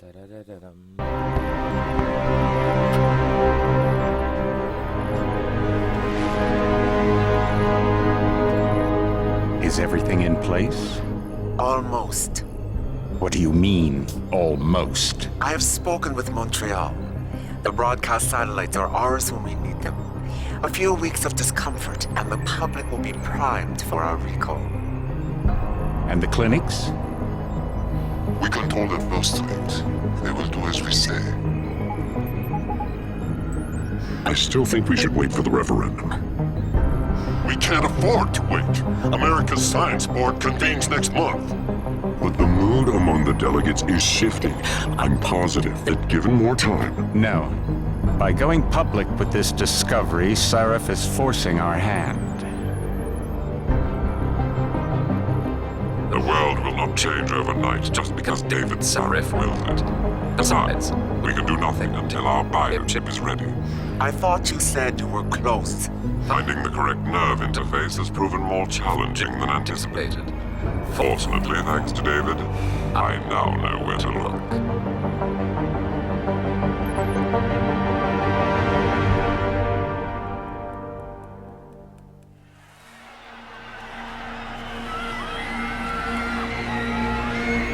Da-da-da-da-dum. Is everything in place? Almost. What do you mean, almost? I have spoken with Montreal. The broadcast satellites are ours when we need them. A few weeks of discomfort, and the public will be primed for our recall. And the clinics? We control the first rate. They will do as we say. I still think we should wait for the referendum. We can't afford to wait. America's Science Board convenes next month. But the mood among the delegates is shifting. I'm positive that given more time... No. By going public with this discovery, Sarif is forcing our hand. The world will not change overnight just because David Sarif wills it. Besides, we can do nothing until our biochip is ready. I thought you said you were close. Finding the correct nerve interface has proven more challenging than anticipated. Fortunately, thanks to David, I now know where to look.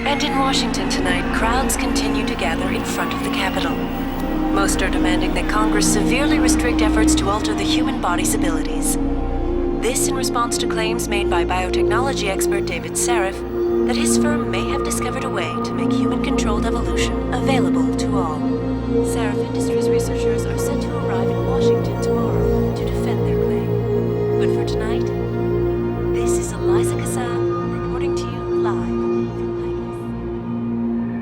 And in Washington tonight, crowds continue to gather in front of the Capitol. Most are demanding that Congress severely restrict efforts to alter the human body's abilities. This in response to claims made by biotechnology expert David Sarif that his firm may have discovered a way to make human-controlled evolution available to all. Sarif Industries researchers are set to arrive in Washington tomorrow to defend their claim. But for tonight, this is Eliza Kassam reporting to you live from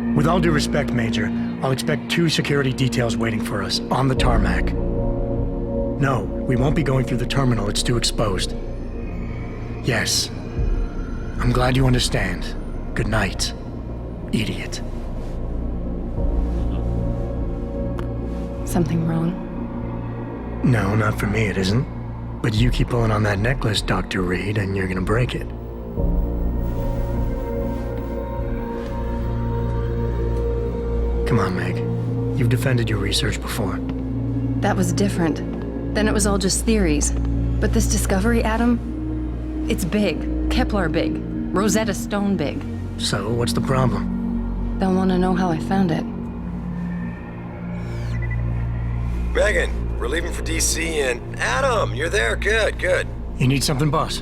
Vegas. With all due respect, Major, I'll expect 2 security details waiting for us on the tarmac. No, we won't be going through the terminal. It's too exposed. Yes. I'm glad you understand. Good night, idiot. Something wrong? No, not for me, it isn't. But you keep pulling on that necklace, Dr. Reed, and you're gonna break it. Come on, Meg. You've defended your research before. That was different. Then it was all just theories. But this discovery, Adam, it's big. Kepler big. Rosetta Stone big. So, what's the problem? They'll want to know how I found it. Megan, we're leaving for DC and... Adam, you're there. Good, good. You need something, boss?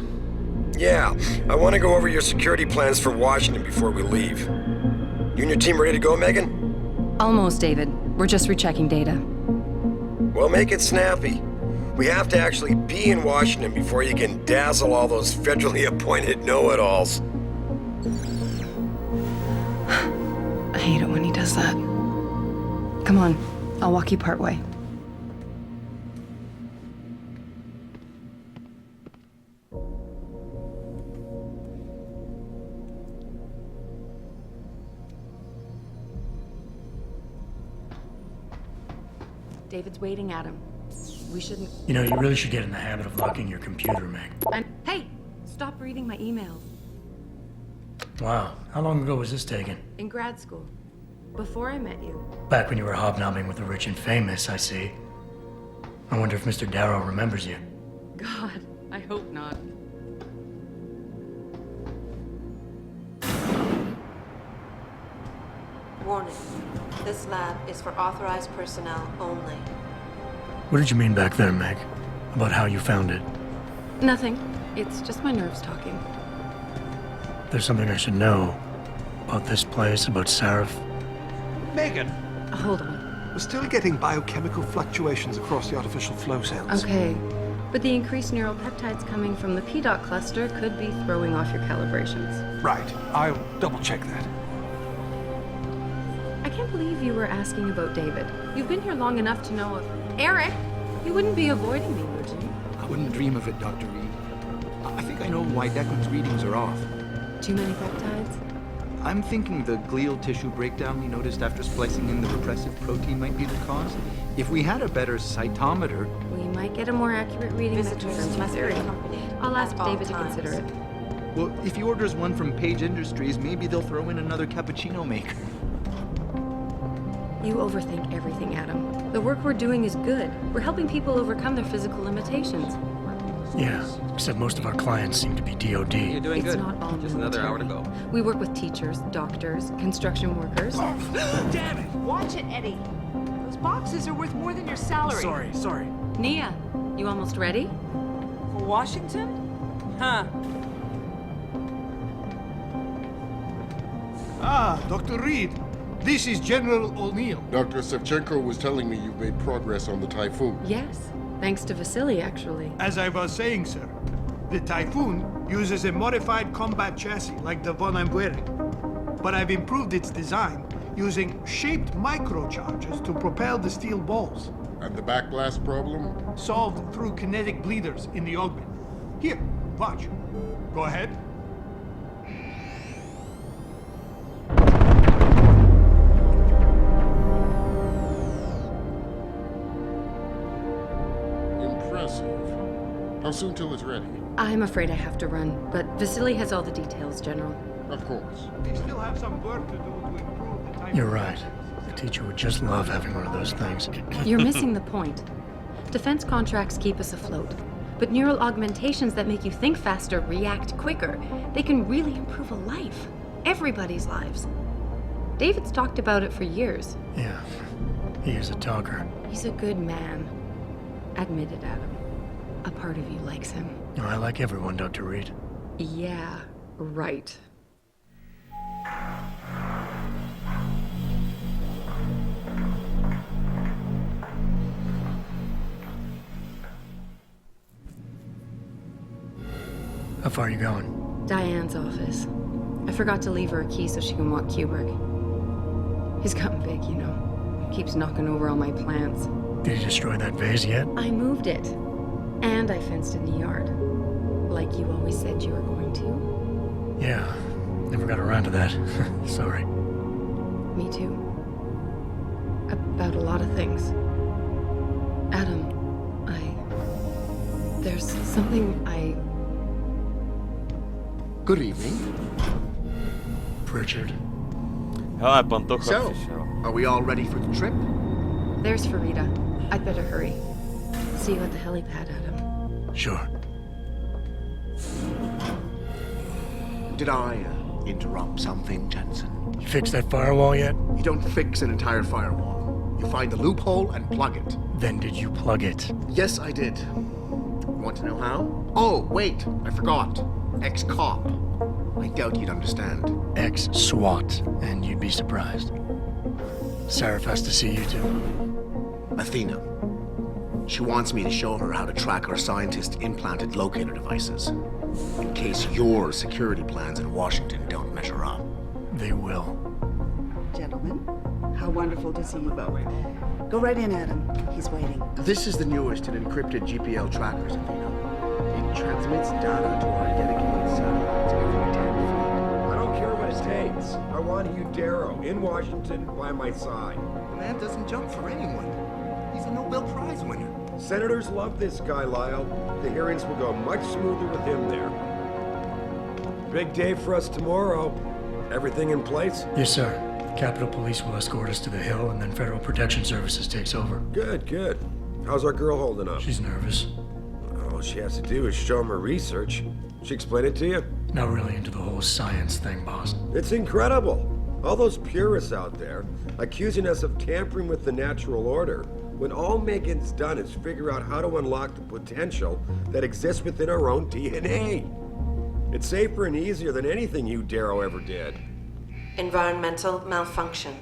Yeah, I want to go over your security plans for Washington before we leave. You and your team ready to go, Megan? Almost, David. We're just rechecking data. Well, make it snappy. We have to actually be in Washington before you can dazzle all those federally appointed know-it-alls. I hate it when he does that. Come on, I'll walk you part way. David's waiting, Adam. We shouldn't... You know, you really should get in the habit of locking your computer, Meg. Hey! Stop reading my emails. Wow, how long ago was this taken? In grad school. Before I met you. Back when you were hobnobbing with the rich and famous, I see. I wonder if Mr. Darrow remembers you. God, I hope not. Warning. This lab is for authorized personnel only. What did you mean back there, Meg? About how you found it? Nothing. It's just my nerves talking. There's something I should know. About this place, about Sarif. Megan, Hold on. we're still getting biochemical fluctuations across the artificial flow cells. Okay. But the increased neural peptides coming from the PDOT cluster could be throwing off your calibrations. Right, I'll double check that. I can't believe you were asking about David. You've been here long enough to know of... Eric! You wouldn't be avoiding me, would you? I wouldn't dream of it, Dr. Reed. I think I know why Declan's readings are off. Too many peptides? I'm thinking the glial tissue breakdown we noticed after splicing in the repressive protein might be the cause. If we had a better cytometer... We might get a more accurate reading that Visitors must be accompanied. I'll ask at all David to times. consider it. Well, if he orders one from Page Industries, maybe they'll throw in another cappuccino maker. You overthink everything, Adam. The work we're doing is good. We're helping people overcome their physical limitations. Yeah, except most of our clients seem to be DOD. You're doing It's good. not all Just another hour to military. go. We work with teachers, doctors, construction workers. Damn it! Watch it, Eddie. Those boxes are worth more than your salary. Sorry. Nia, you almost ready? For Washington? Huh. Ah, Dr. Reed. This is General O'Neill. Dr. Sevchenko was telling me you've made progress on the Typhoon. Yes, thanks to Vasily, actually. As I was saying, sir, the Typhoon uses a modified combat chassis like the one I'm wearing. But I've improved its design using shaped microcharges to propel the steel balls. And the backblast problem? Solved through kinetic bleeders in the augment. Here, watch. Go ahead. Impressive. How soon till it's ready? I'm afraid I have to run, but Vasily has all the details, General. Of course. We still have some work to do to improve the Typhoon. You're right. The teacher would just love having one of those things. You're missing the point. Defense contracts keep us afloat. But neural augmentations that make you think faster, react quicker, they can really improve a life. Everybody's lives. David's talked about it for years. Yeah, he is a talker. He's a good man. Admit it, Adam. A part of you likes him. No, I like everyone, Dr. Reed. Yeah, right. How far are you going? Diane's office. I forgot to leave her a key so she can walk Kubrick. He's gotten big, you know. Keeps knocking over all my plants. Did you destroy that vase yet? I moved it. And I fenced in the yard. Like you always said you were going to. Yeah, never got around to that. Sorry. Me too. About a lot of things. Adam, there's something I... Good evening. Pritchard. Ja, ik toch So, official. are we all ready for the trip? There's Farida. I'd better hurry. See you at the helipad, Adam. Sure. Did I interrupt something, Jensen? You fixed that firewall yet? You don't fix an entire firewall. You find the loophole and plug it. Then did you plug it? Yes, I did. Want to know how? Oh, wait, I forgot. Ex-cop. I doubt you'd understand. Ex-SWAT, and you'd be surprised. Sarif has to see you too. Athena. She wants me to show her how to track our scientist-implanted locator devices. In case your security plans in Washington don't measure up. They will. Gentlemen, how wonderful to see you both. Go right in, Adam. He's waiting. This is the newest in encrypted GPL trackers, Athena. It transmits data to our dedicated satellites every 10 feet. I don't care what it takes. I want you, Darrow, in Washington, by my side. The man doesn't jump for anyone. He's a Nobel Prize winner. Senators love this guy, Lyle. The hearings will go much smoother with him there. Big day for us tomorrow. Everything in place? Yes, sir. Capitol Police will escort us to the Hill, and then Federal Protection Services takes over. Good, good. How's our girl holding up? She's nervous. All she has to do is show him her research. She explain it to you? Not really into the whole science thing, boss. It's incredible. All those purists out there accusing us of tampering with the natural order, when all Megan's done is figure out how to unlock the potential that exists within our own DNA. It's safer and easier than anything you, Darrow, ever did. Environmental malfunction.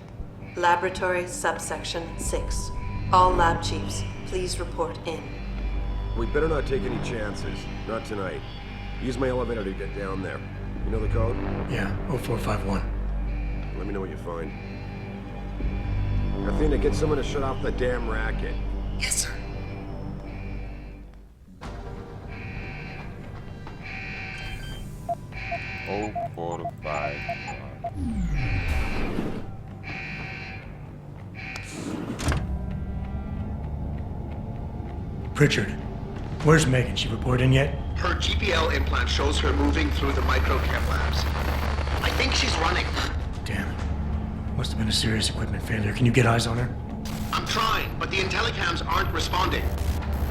Laboratory subsection 6. All lab chiefs, please report in. We better not take any chances. Not tonight. Use my elevator to get down there. You know the code? Yeah, 0451. Let me know what you find. Athena, get someone to shut off the damn racket. Yes, sir. Oh, 4 to 5. Pritchard, where's Megan? She report in yet? Her GPL implant shows her moving through the microchem labs. I think she's running. Damn it. Must have been a serious equipment failure. Can you get eyes on her? I'm trying, but the intellicams aren't responding.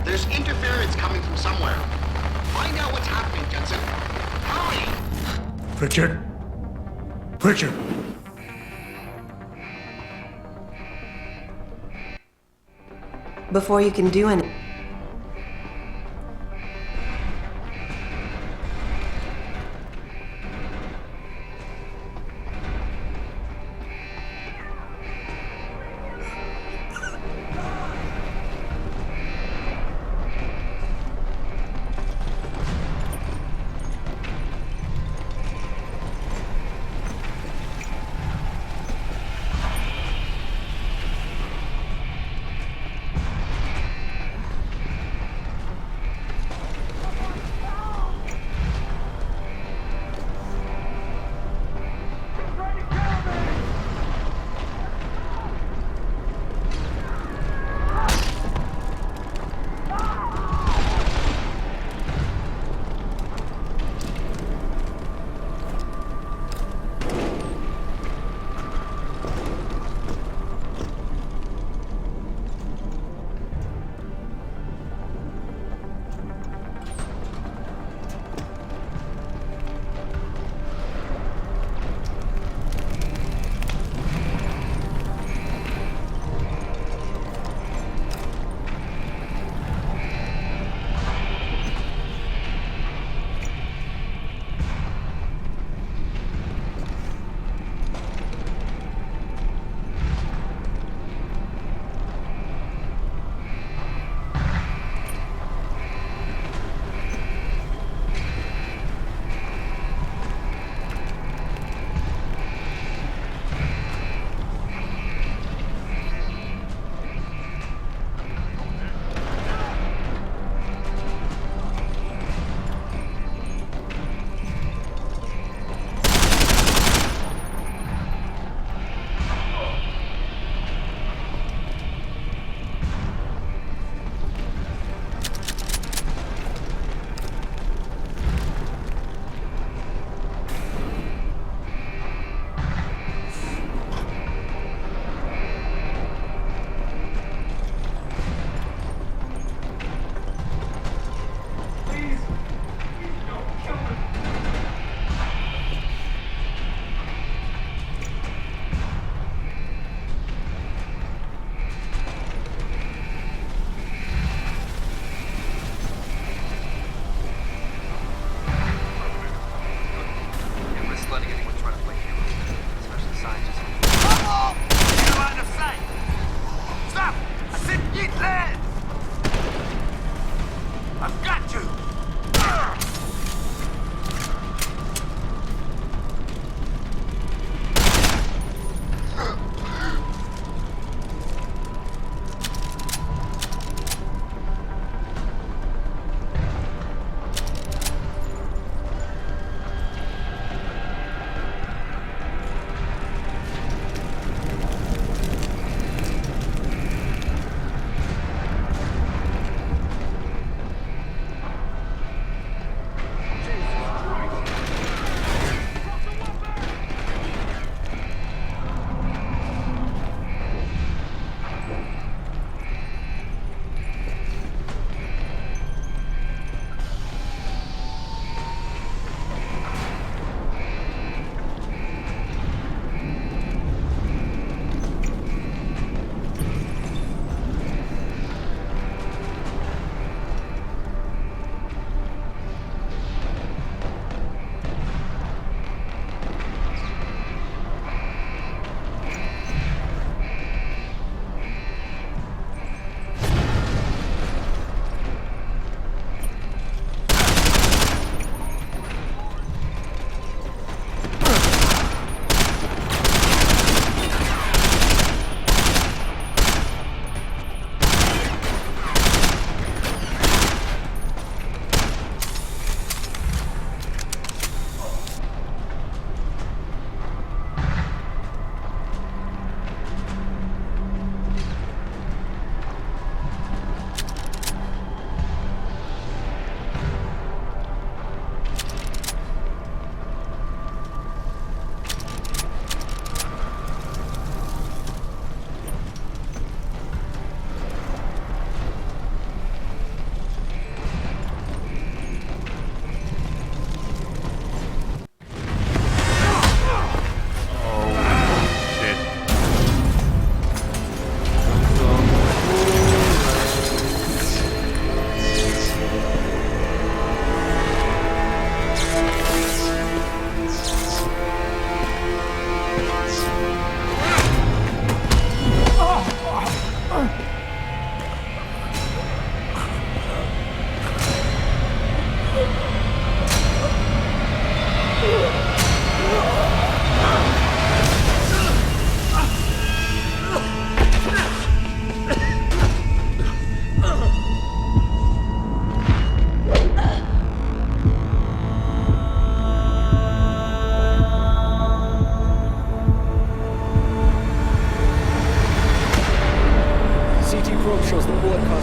There's interference coming from somewhere. Find out what's happening, Jensen. Hurry! Pritchard? Pritchard! Before you can do anything.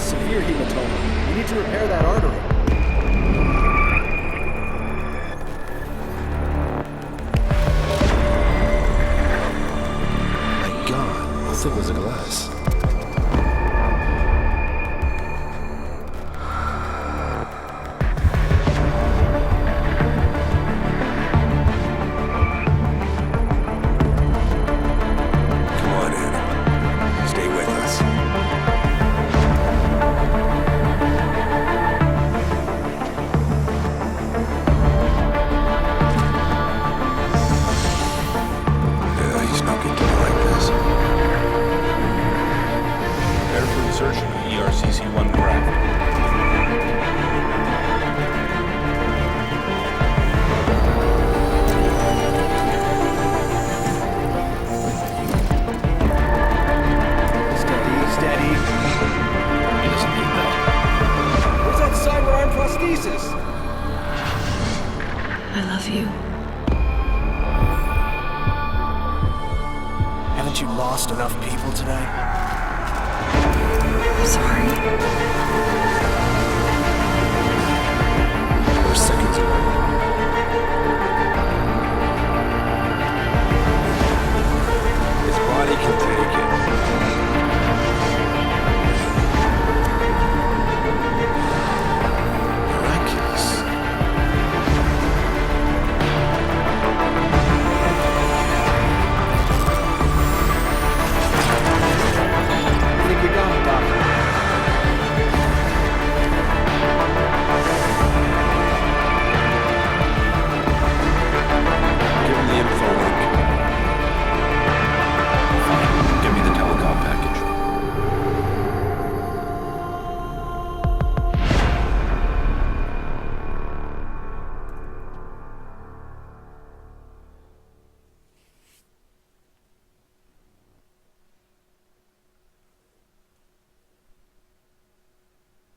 severe hematoma. We need to repair that artery. My God, how thick was the glass? I love you. Haven't you lost enough people today? I'm sorry. We're seconds away. His body can take it. Miraculous. I think we got it, Doctor. Give him the info link. Fine. Give me the telecom package.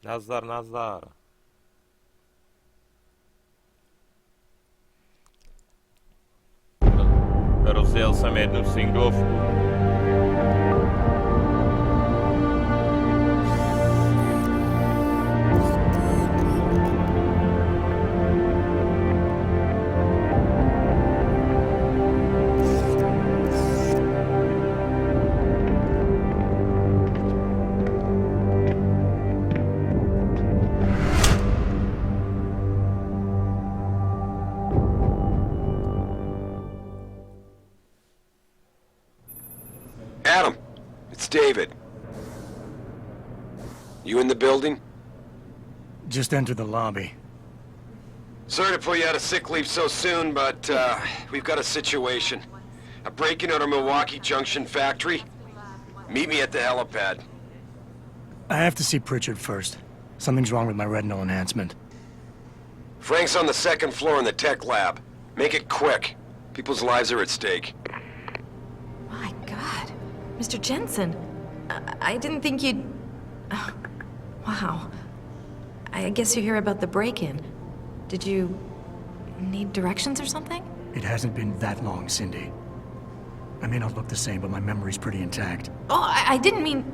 Nazdar, nazdar. Rozjel jsem jednu singlovku. Adam, it's David. You in the building? Just entered the lobby. Sorry to pull you out of sick leave so soon, but we've got a situation. A break-in at our Milwaukee Junction factory. Meet me at the helipad. I have to see Pritchard first. Something's wrong with my retinal enhancement. Frank's on the second floor in the tech lab. Make it quick. People's lives are at stake. My God. Mr. Jensen, I didn't think you'd... Oh, wow. I guess you're here about the break-in. Did you need directions or something? It hasn't been that long, Cindy. I may not look the same, but my memory's pretty intact. Oh, I didn't mean...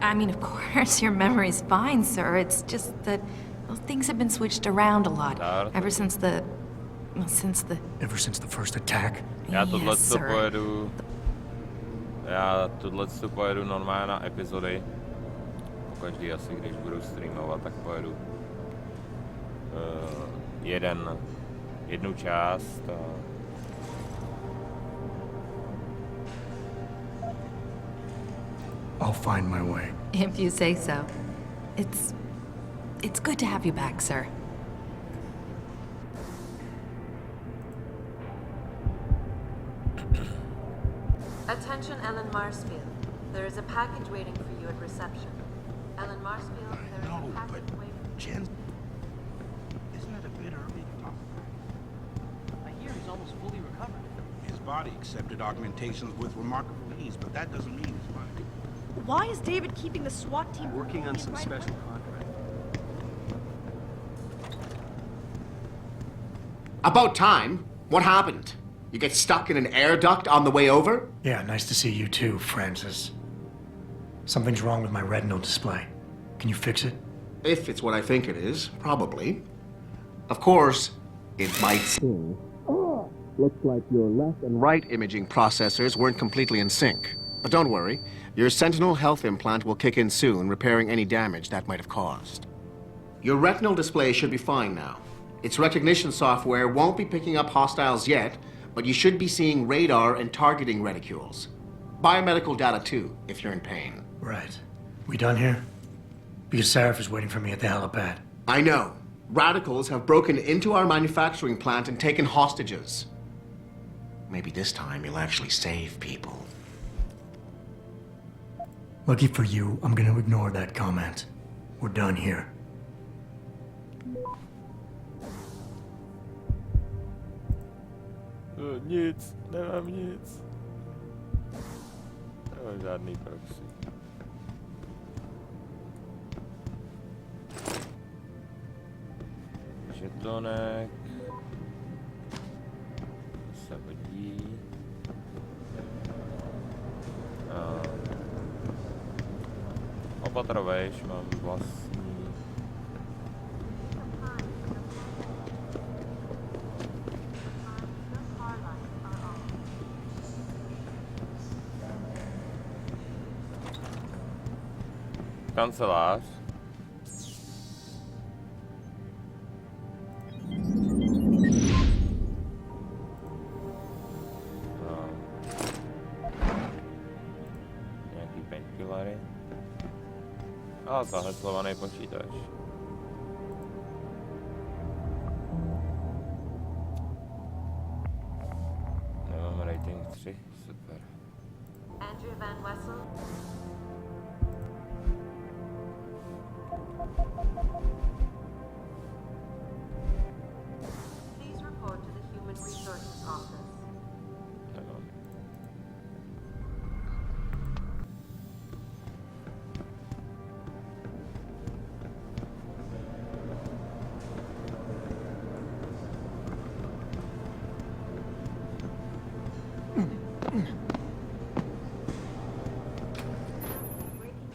I mean, of course, your memory's fine, sir. It's just that well, things have been switched around a lot. Ever since the... Well, since the... Ever since the first attack? Yes, sir. Já tohleto pojedu normálně na epizody. Pokaždý asi, když budu streamovat, tak pojedu jednu část. I'll find my way. If you say so. It's good to have you back, sir. Attention, Ellen Marsfield. There is a package waiting for you at reception. Ellen Marsfield, there is a package waiting. Jen, isn't it a bit early to talk? I hear he's almost fully recovered. His body accepted augmentations with remarkable ease, but that doesn't mean his mind. Why is David keeping the SWAT team working on some special contract? About time. What happened? You get stuck in an air duct on the way over? Yeah, nice to see you too, Francis. Something's wrong with my retinal display. Can you fix it? If it's what I think it is, probably. Of course, it might seem. Looks like your left and right imaging processors weren't completely in sync. But don't worry, your Sentinel health implant will kick in soon, repairing any damage that might have caused. Your retinal display should be fine now. Its recognition software won't be picking up hostiles yet, but you should be seeing radar and targeting reticules. Biomedical data too, if you're in pain. Right. We done here? Because Sarif is waiting for me at the helipad. I know. Radicals have broken into our manufacturing plant and taken hostages. Maybe this time you'll actually save people. Lucky for you, I'm gonna ignore that comment. We're done here. Nic, nemám nic. Nemám žádný proxy. Žetonek. To se hodí. Opatrovejš, mám vlastní. Kancelář. Nějaký painkillery. A zaheslovaný počítač. Nemám rating 3, super. Andrew Van Wessel. Please report to the Human Resources Office. Nemám.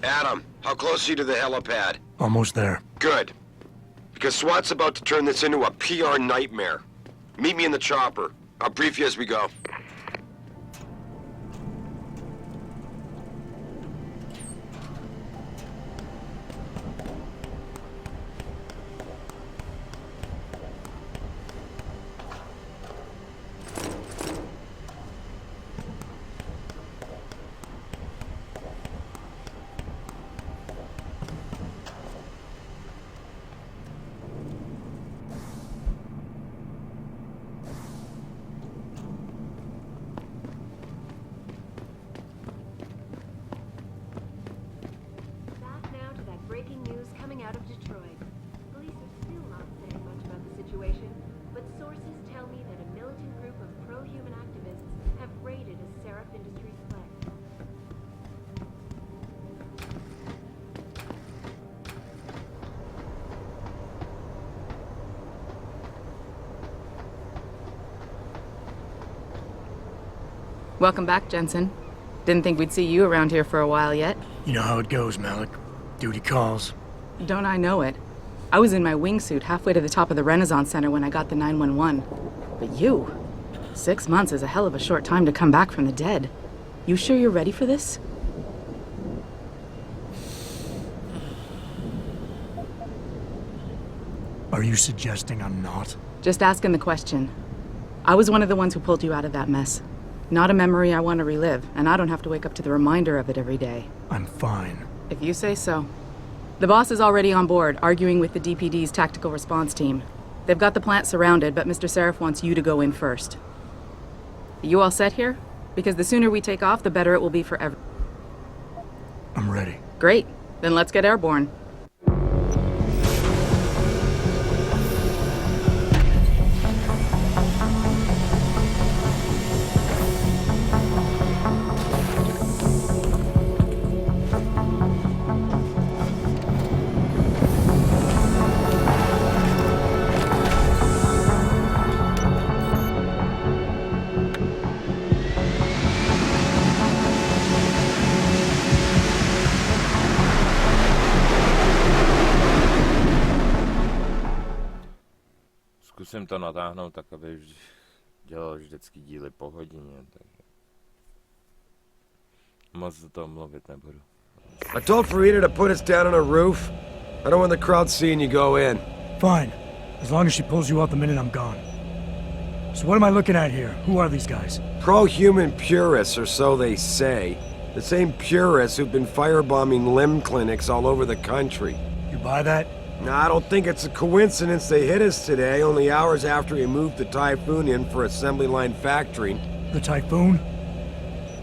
Adam, how close are you to the helipad? Almost there. Good. Because SWAT's about to turn this into a PR nightmare. Meet me in the chopper. I'll brief you as we go. Back now to that breaking news coming out of Detroit. Police are still not saying much about the situation, but sources tell me that a militant group of pro-human activists have raided a Seraph Industries plant. Welcome back, Jensen. Didn't think we'd see you around here for a while yet. You know how it goes, Malik. Duty calls. Don't I know it? I was in my wingsuit halfway to the top of the Renaissance Center when I got the 911. But you? 6 months is a hell of a short time to come back from the dead. You sure you're ready for this? Are you suggesting I'm not? Just asking the question. I was one of the ones who pulled you out of that mess. Not a memory I want to relive, and I don't have to wake up to the reminder of it every day. I'm fine. If you say so. The boss is already on board, arguing with the DPD's tactical response team. They've got the plant surrounded, but Mr. Seraph wants you to go in first. You all set here? Because the sooner we take off, the better it will be for everyone. I'm ready. Great. Then let's get airborne. zkusím to natáhnout tak, aby dělal vždycky díly po hodině. Tak... Moc do toho mluvit nebudu. I told Farida to put us down on a roof. I don't want the crowd seeing you go in. Fine. As long as she pulls you out the minute I'm gone. So what am I looking at here? Who are these guys? Pro-human purists, or so they say. The same purists who've been firebombing limb clinics all over the country. You buy that? No, I don't think it's a coincidence they hit us today, only hours after we moved the Typhoon in for assembly line factory. The Typhoon?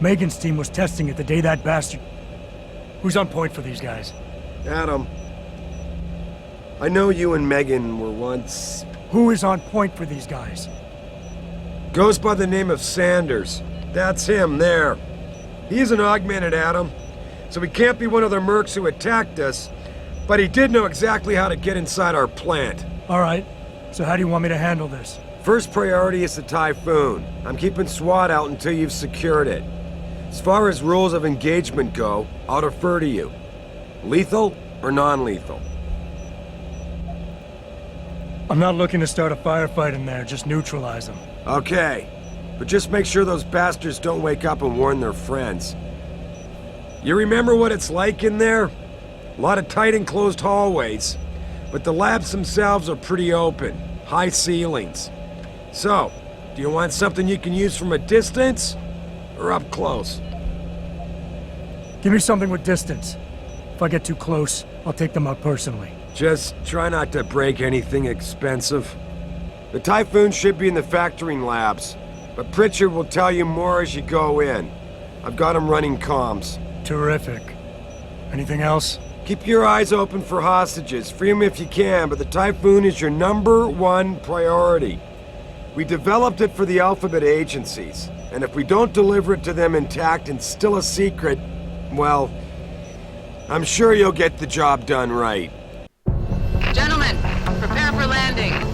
Megan's team was testing it the day that bastard... Who's on point for these guys? Adam. I know you and Megan were once... Who is on point for these guys? Goes by the name of Sanders. That's him, there. He's an augmented Adam, so he can't be one of the mercs who attacked us, but he did know exactly how to get inside our plant. All right. So how do you want me to handle this? First priority is the Typhoon. I'm keeping SWAT out until you've secured it. As far as rules of engagement go, I'll defer to you. Lethal or non-lethal? I'm not looking to start a firefight in there, just neutralize them. Okay, but just make sure those bastards don't wake up and warn their friends. You remember what it's like in there? A lot of tight enclosed hallways, but the labs themselves are pretty open, high ceilings. So, do you want something you can use from a distance, or up close? Give me something with distance. If I get too close, I'll take them out personally. Just try not to break anything expensive. The Typhoon should be in the factoring labs, but Pritchard will tell you more as you go in. I've got him running comms. Terrific. Anything else? Keep your eyes open for hostages. Free them if you can, but the Typhoon is your #1 priority. We developed it for the Alphabet agencies, and if we don't deliver it to them intact and still a secret, well, I'm sure you'll get the job done right. Gentlemen, prepare for landing.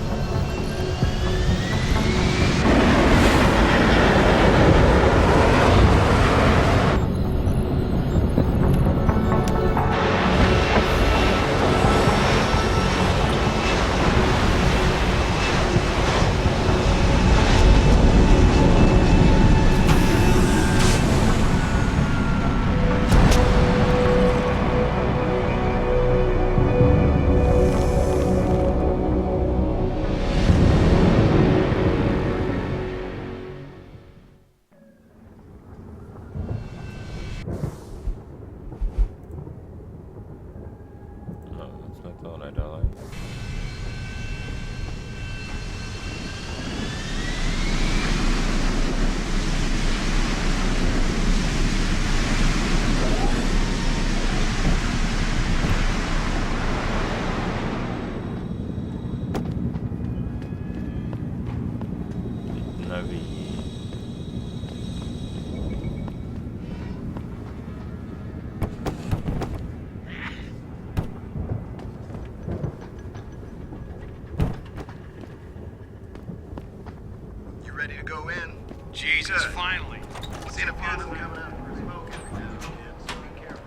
Ready to go in? Jesus, finally. Seen a few of them coming out for a smoke every now and then, so be careful.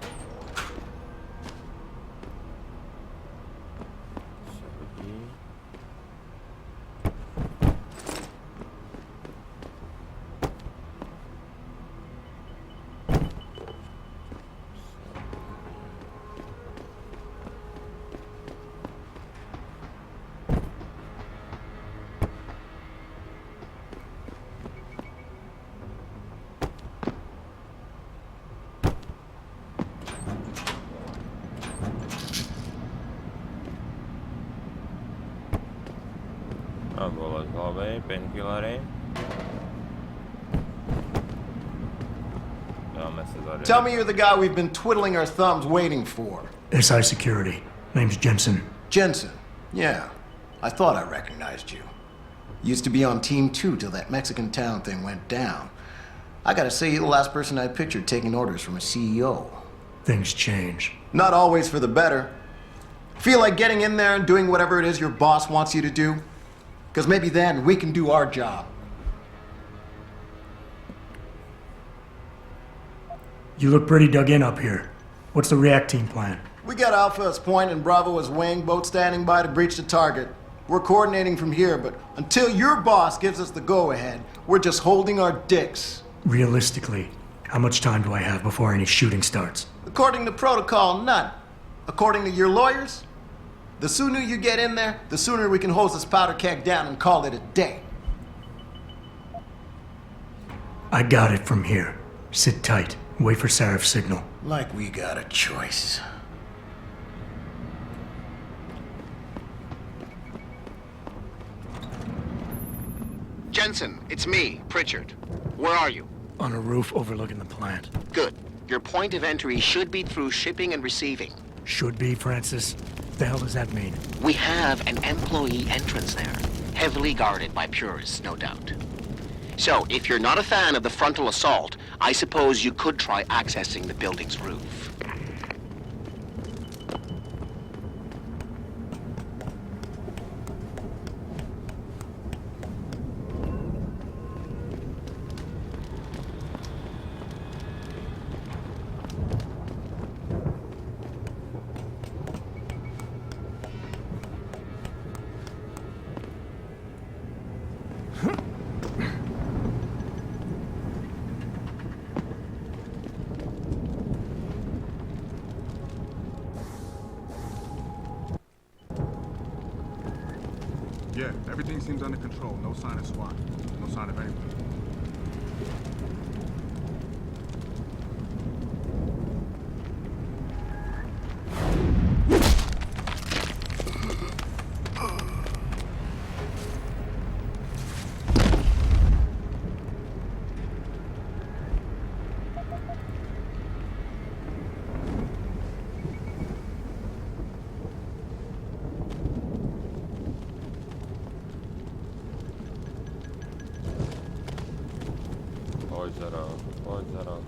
A bolest hlavy, painkillery. Tell me you're the guy we've been twiddling our thumbs waiting for. SI Security. Name's Jensen. Jensen. Yeah. I thought I recognized you. Used to be on Team 2 till that Mexican town thing went down. I gotta say, you're the last person I pictured taking orders from a CEO. Things change. Not always for the better. Feel like getting in there and doing whatever it is your boss wants you to do? Because maybe then we can do our job. You look pretty dug in up here. What's the react team plan? We got Alpha as point and Bravo as wing, both standing by to breach the target. We're coordinating from here, but until your boss gives us the go-ahead, we're just holding our dicks. Realistically, how much time do I have before any shooting starts? According to protocol, none. According to your lawyers, the sooner you get in there, the sooner we can hose this powder keg down and call it a day. I got it from here. Sit tight. Wait for Sarif's signal. Like we got a choice. Jensen, it's me, Pritchard. Where are you? On a roof overlooking the plant. Good. Your point of entry should be through shipping and receiving. Should be, Francis. The hell does that mean? We have an employee entrance there, heavily guarded by purists, no doubt. So, if you're not a fan of the frontal assault, I suppose you could try accessing the building's roof. Yeah, everything seems under control. No sign of SWAT. No sign of anyone. Pojď za rok.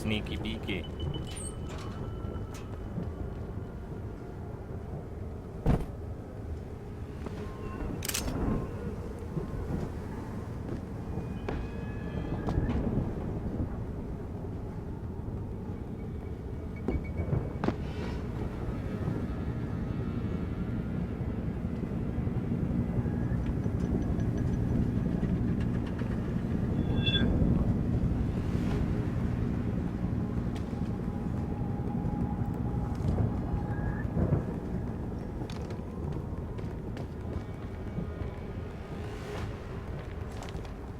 Sneaky beaky.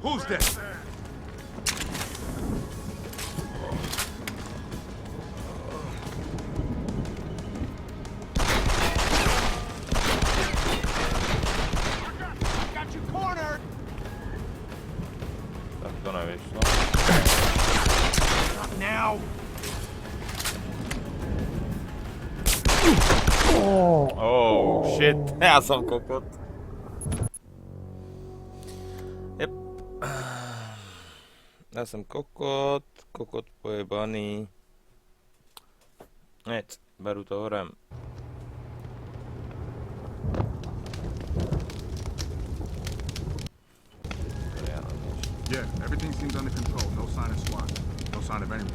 Who's that? Got you cornered! Tak to nevyšlo. Not now! Oh shit, já jsem kokot. Yep. Já jsem kokot pojebaný. Nic, beru to horem. Yeah, everything seems under control. No sign of SWAT. No sign of anyone.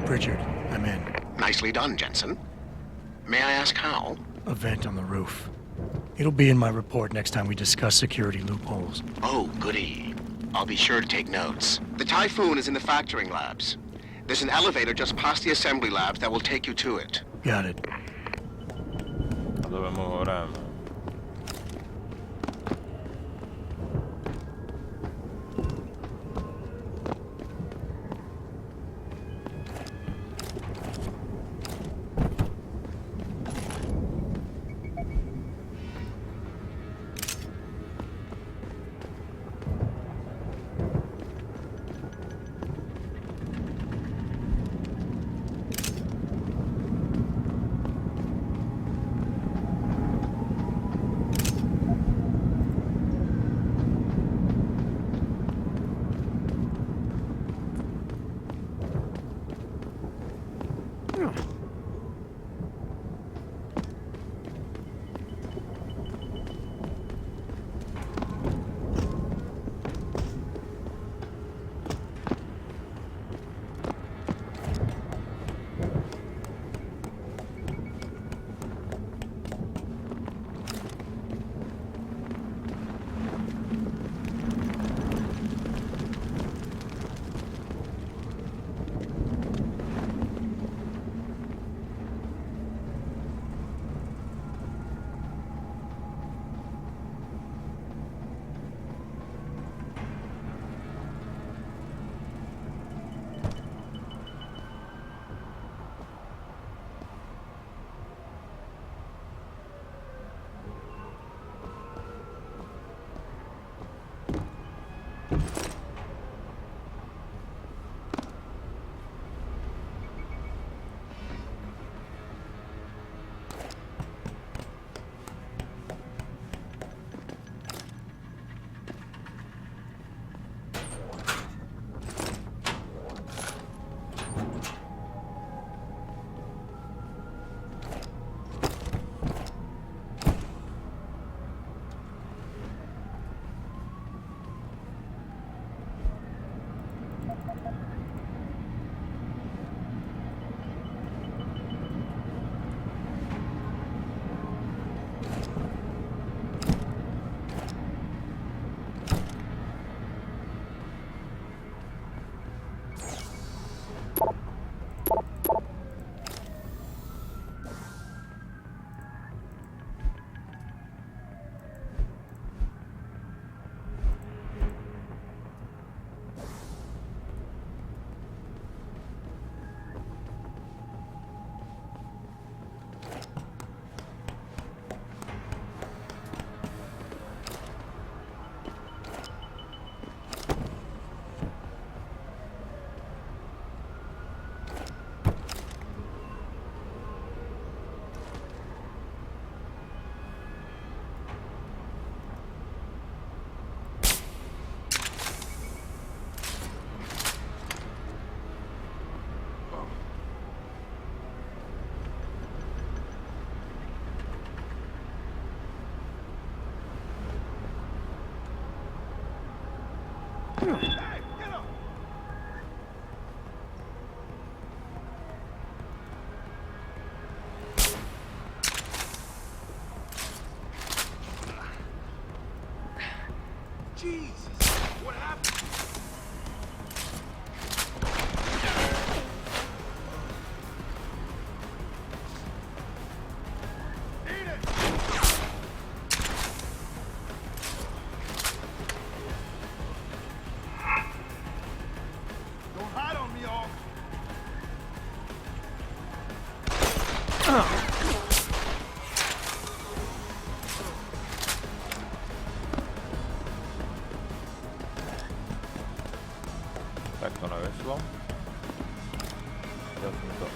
Pritchard, I'm in. Nicely done, Jensen. May I ask how? A vent on the roof. It'll be in my report next time we discuss security loopholes. Oh, goody. I'll be sure to take notes. The Typhoon is in the factoring labs. There's an elevator just past the assembly labs that will take you to it. Got it. Dove ora? Jesus, what happened? Don't hide on me, all. Tak to nevyšlo. Chtěl jsem to.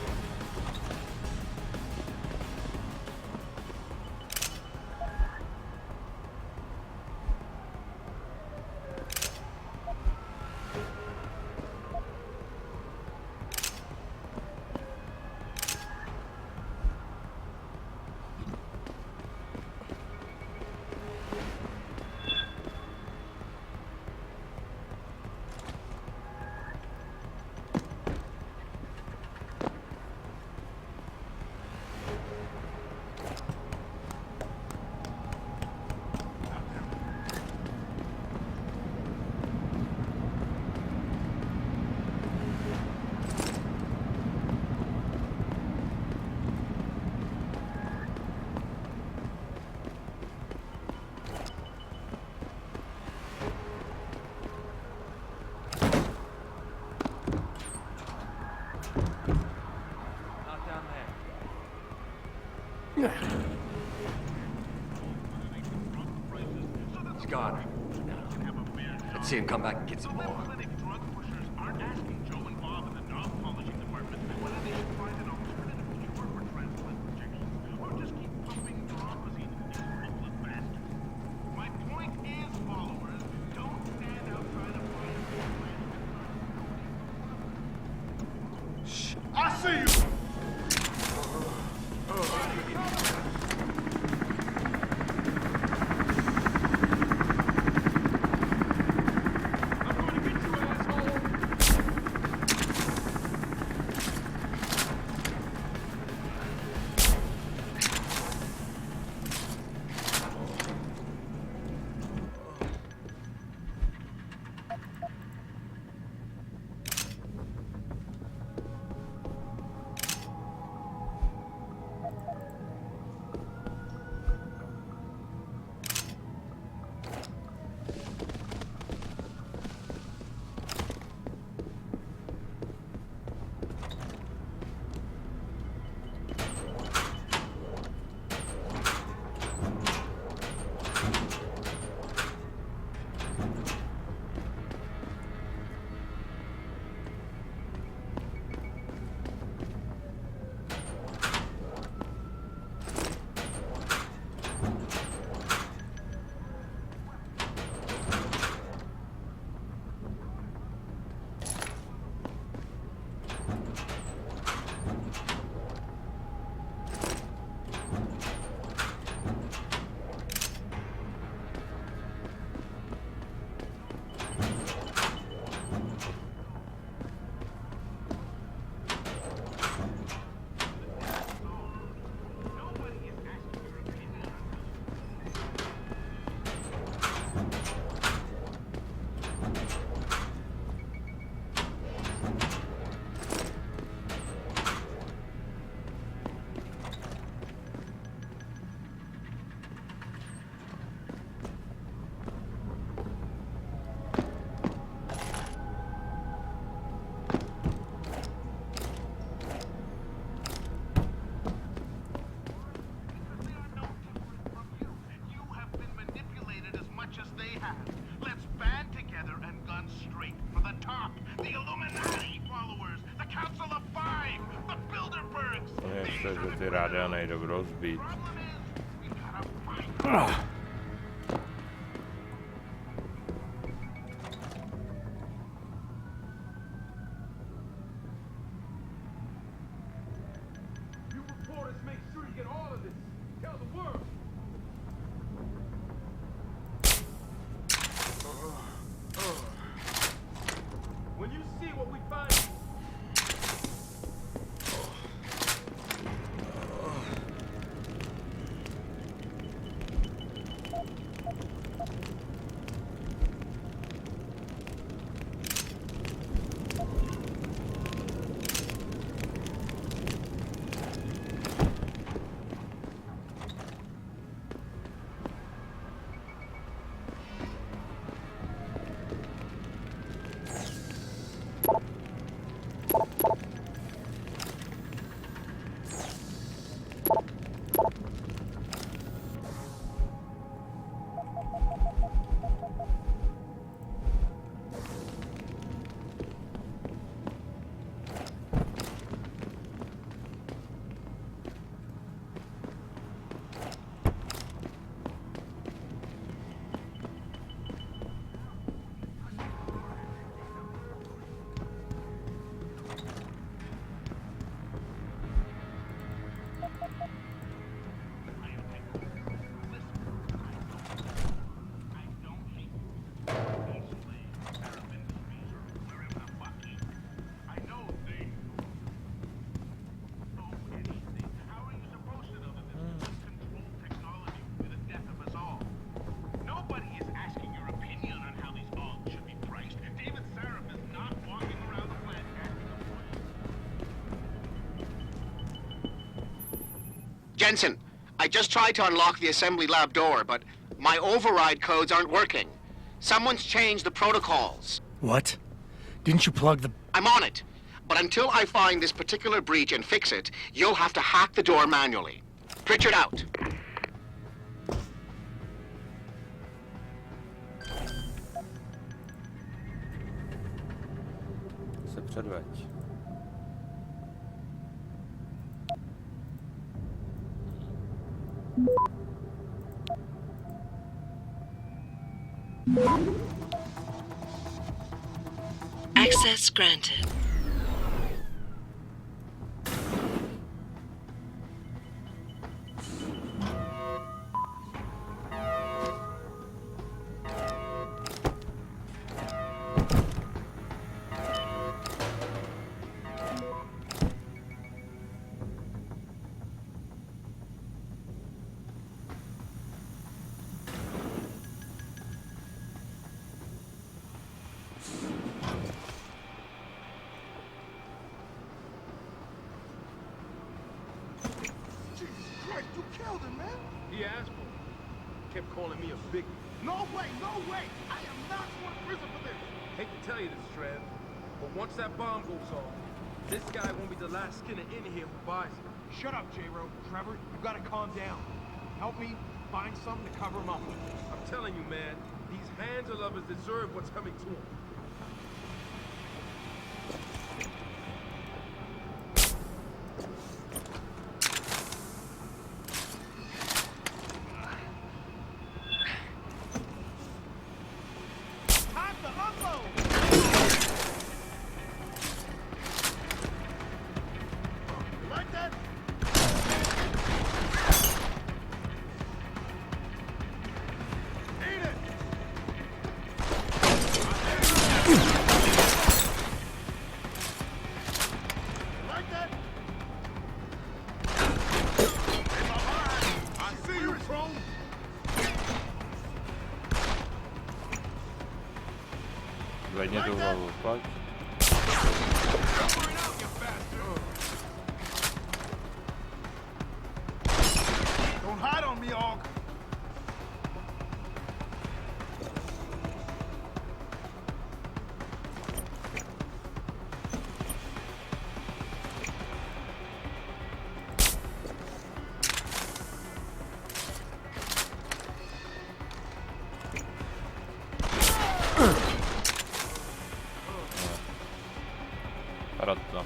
He's gone. Let's see him come back and get some more. I see you! Že ty rádia nejdou rozbít. You reporters make sure you get all of this. Tell the world. When you see what we find. Jensen, I just tried to unlock the assembly lab door, but my override codes aren't working. Someone's changed the protocols. What? Didn't you plug the... I'm on it. But until I find this particular breach and fix it, you'll have to hack the door manually. Pritchard out. se předveď. Access granted. You killed him, man. He asked for it. Kept calling me a biggie. No way, no way. I am not going to prison for this. Hate to tell you this, Trev, but once that bomb goes off, this guy won't be the last skinner in here who buys it. Shut up, J-Ro. Trevor, you gotta calm down. Help me find something to cover him up with. I'm telling you, man, these handler lovers deserve what's coming to them. Zvedni tu hlavu, pojď. Don't hide on me, Og. Radno.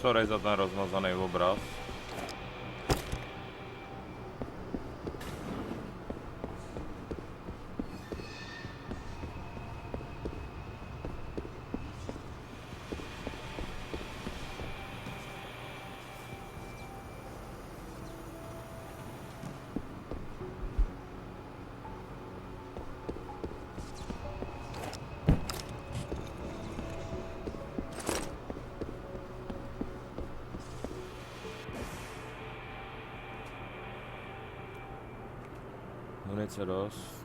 Sorry za ten rozmazaný obraz. Munice dost.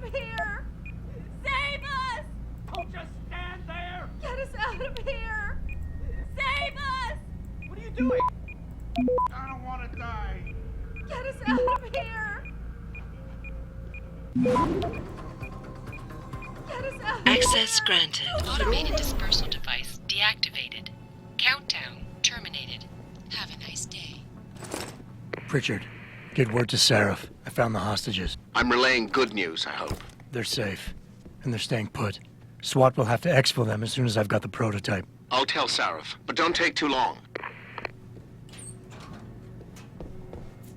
of here! Save us! Don't just stand there! Get us out of here! Save us! What are you doing? I don't want to die. Get us out of here! Get us out of Access granted. Automated dispersal device deactivated. Countdown terminated. Have a nice day. Pritchard, get word to Sarif. I found the hostages. I'm relaying good news, I hope. They're safe, and they're staying put. SWAT will have to exfil them as soon as I've got the prototype. I'll tell Sarif, but don't take too long.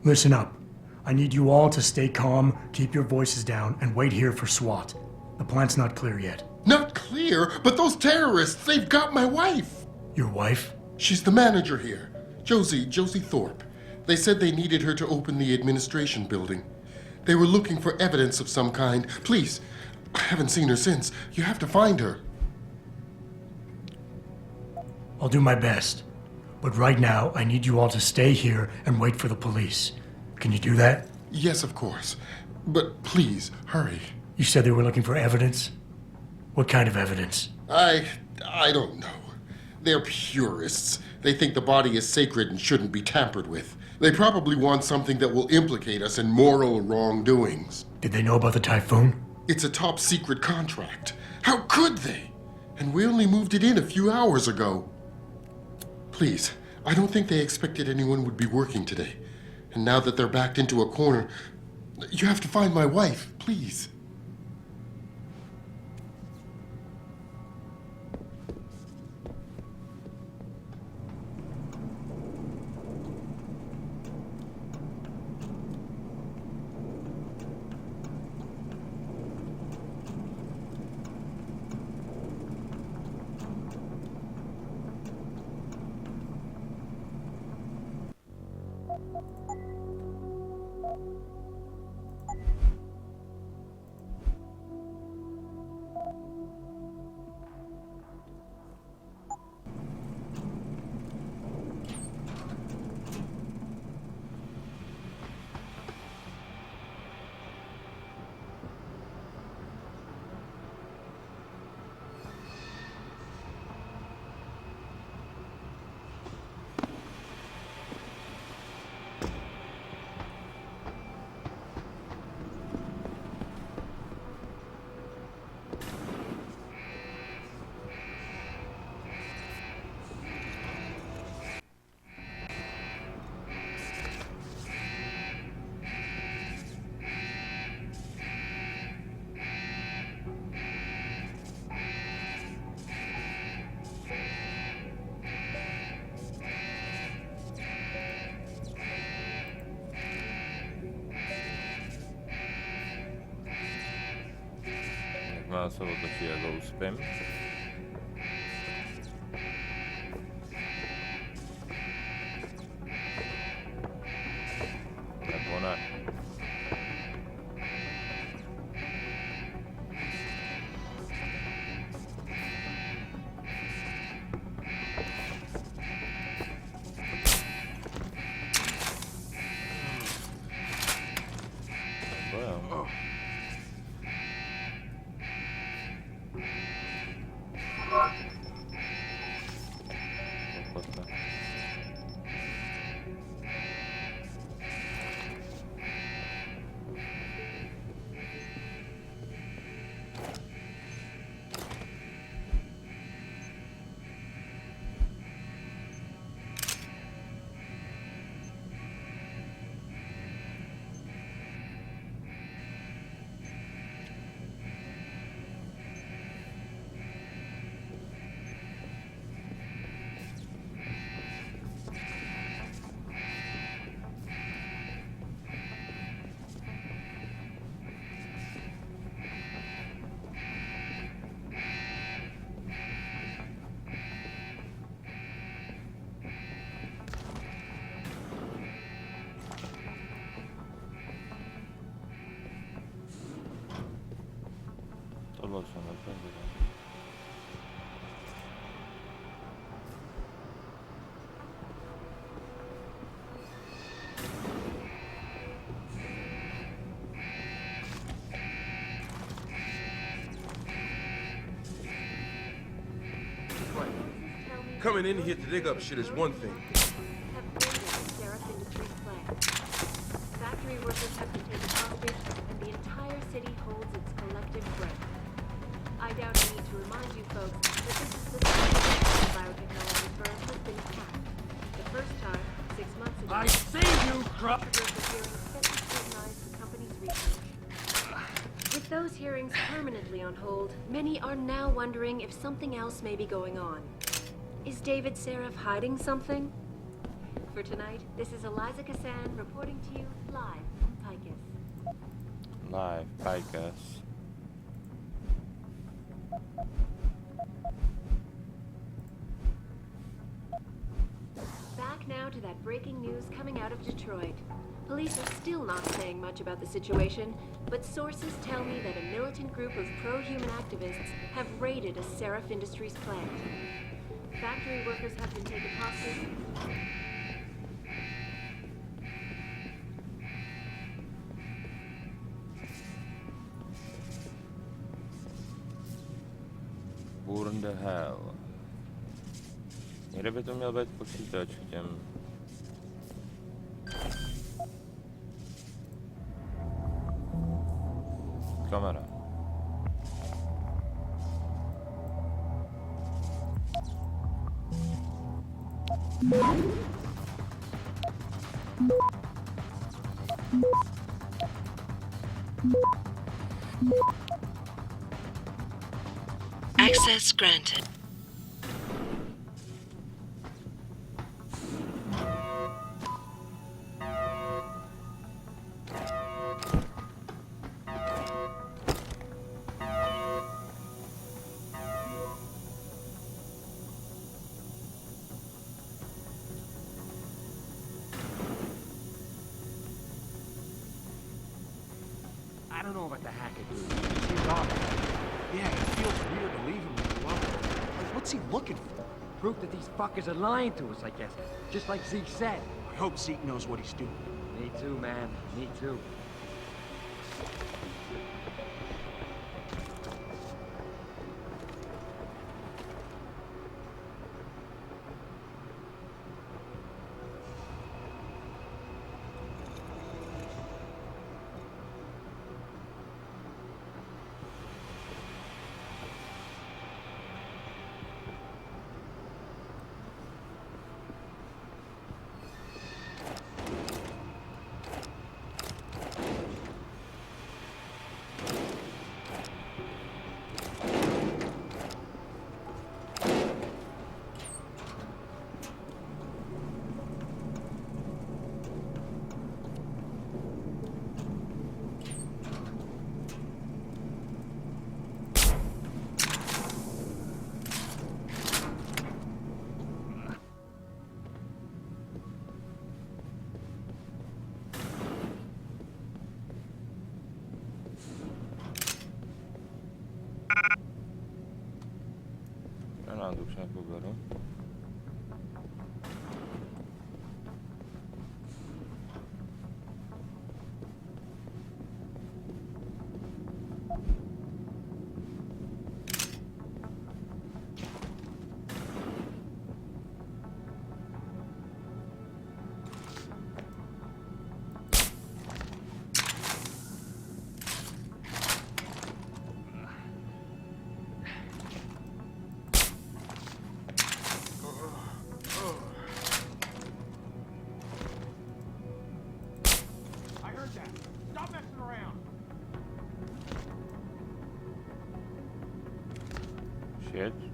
Listen up. I need you all to stay calm, keep your voices down, and wait here for SWAT. The plant's not clear yet. Not clear, but those terrorists, they've got my wife. Your wife? She's the manager here. Josie Thorpe. They said they needed her to open the administration building. They were looking for evidence of some kind. Please, I haven't seen her since. You have to find her. I'll do my best. But right now, I need you all to stay here and wait for the police. Can you do that? Yes, of course. But please, hurry. You said they were looking for evidence? What kind of evidence? I don't know. They're purists. They think the body is sacred and shouldn't be tampered with. They probably want something that will implicate us in moral wrongdoings. Did they know about the typhoon? It's a top secret contract. How could they? And we only moved it in a few hours ago. Please, I don't think they expected anyone would be working today. And now that they're backed into a corner, you have to find my wife, please. Má se otočí, jak ho uspím. Nebo ne. Nebo jo. Tohle se nepůjde. Coming in here to dig up shit is one thing. Factory workers have been taken hostage, and the entire city holds its collective breath. I doubt I need to remind you folks that this is the second biotechnology firm has been attacked. The first time, 6 months ago, I see you, Grub! hearings steadily scrutinized the company's research. With those hearings permanently on hold, many are now wondering if something else may be going on. Is David Seraph hiding something? For tonight, this is Eliza Cassan reporting to you live from Picus. Live, Picus. Back now to that breaking news coming out of Detroit. Police are still not saying much about the situation, but sources tell me that a militant group of pro-human activists have raided a Seraph Industries plant. Factory workers have been taken hostage. Burn the hell. Někde by to měl být počítač k těm... Kamera. Access granted. I don't know about the hacker dude. He seems off. Yeah, it feels weird to leave him alone. Like, what's he looking for? Proof that these fuckers are lying to us, I guess. Just like Zeke said. I hope Zeke knows what he's doing. Me too, man. Me too. Granátů už nějakou beru.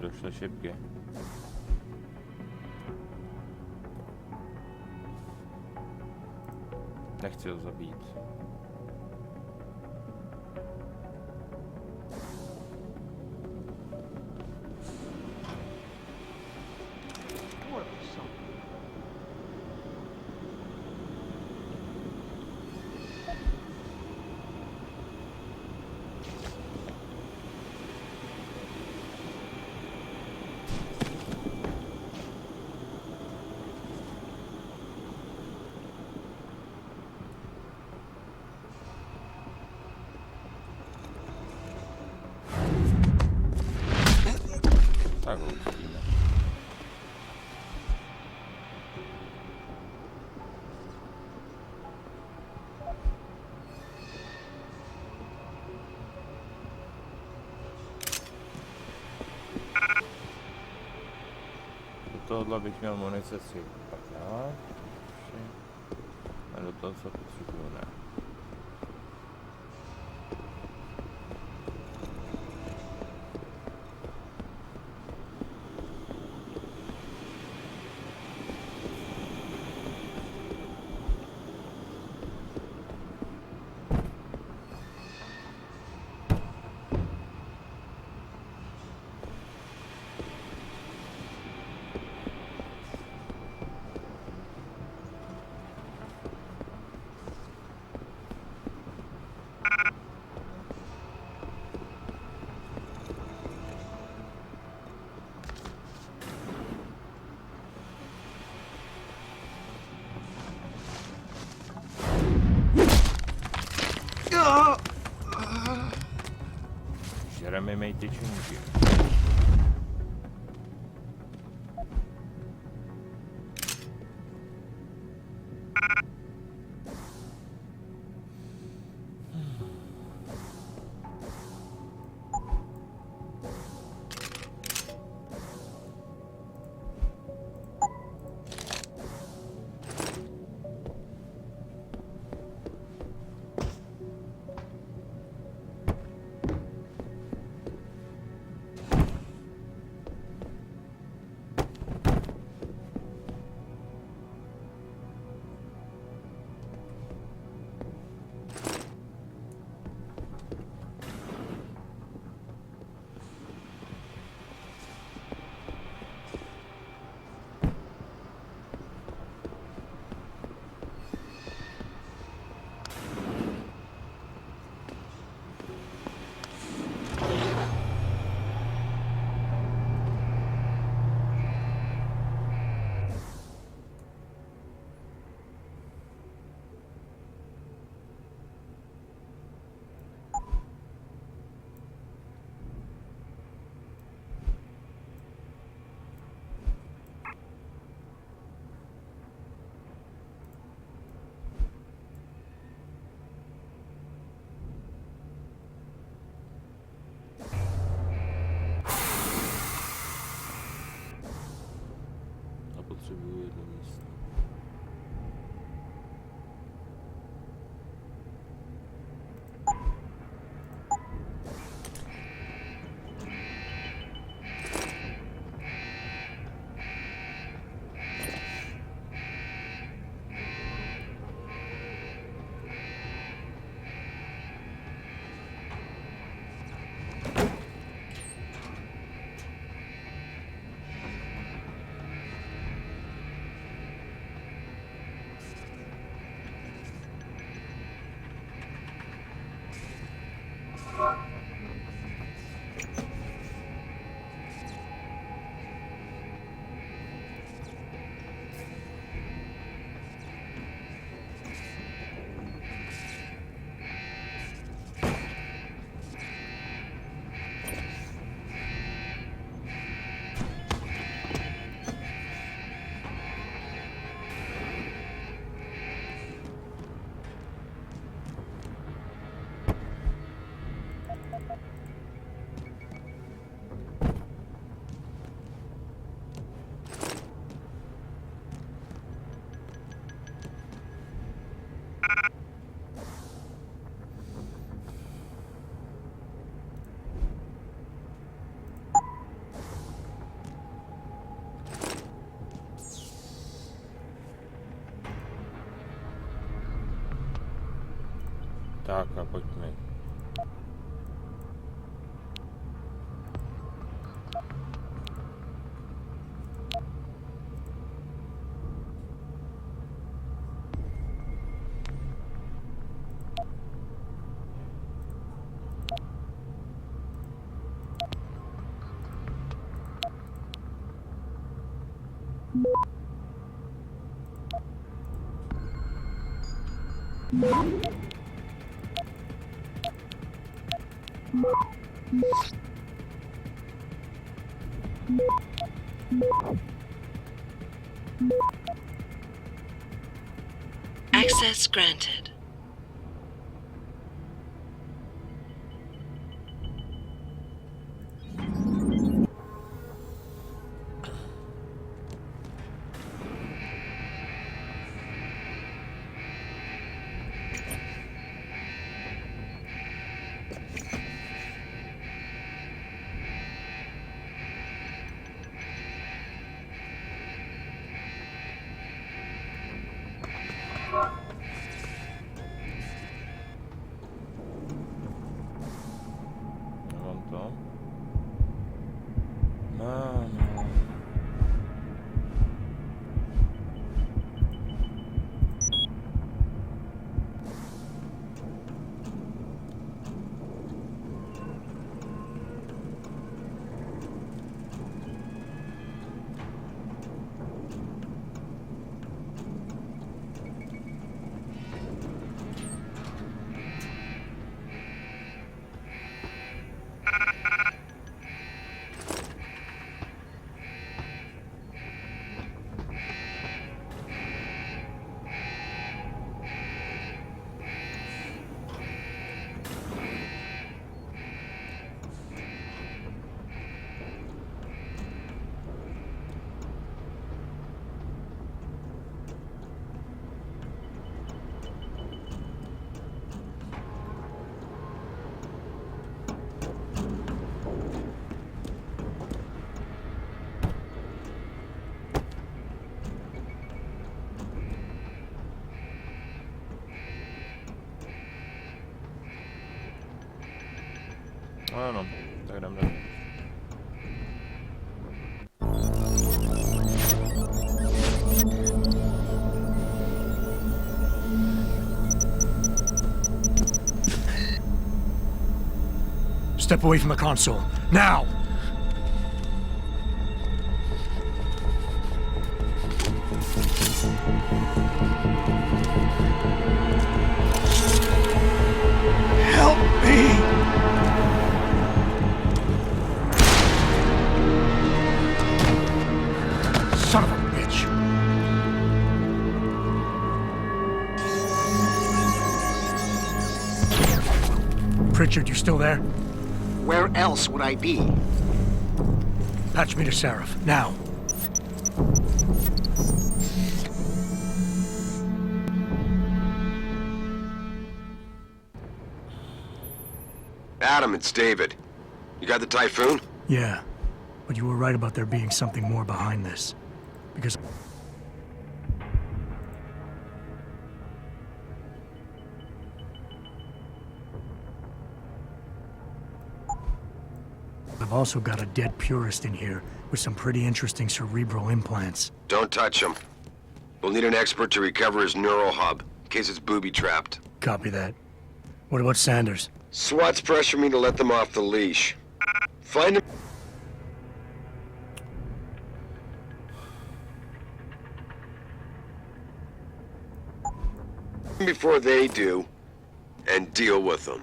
Došlo šipky. Nechci ho zabít. tohohle bych měl munice si prdát. A do toho, co potřebuju, ne. Žereme mej tyčinky. Potřebuju jedno místo. Tak a pojďme. Access granted. Nemám to. No. Ano, tak jdem dál. Step away from the console. Now! Help me! Son of a bitch! Pritchard, you still there? Where else would I be? Patch me to Seraph, now. Adam, it's David. You got the Typhoon? Yeah, but you were right about there being something more behind this. Because... I've also got a dead purist in here with some pretty interesting cerebral implants. Don't touch him. We'll need an expert to recover his neural hub, in case it's booby-trapped. Copy that. What about Sanders? SWAT's pressure me to let them off the leash. Find him before they do, and deal with them.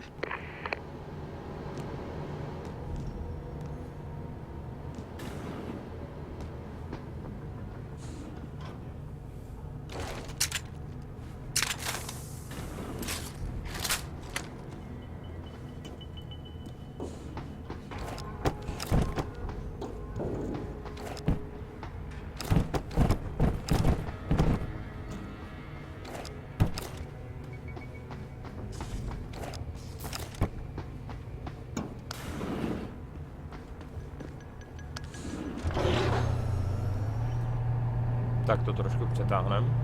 Tak to trošku přetáhnem.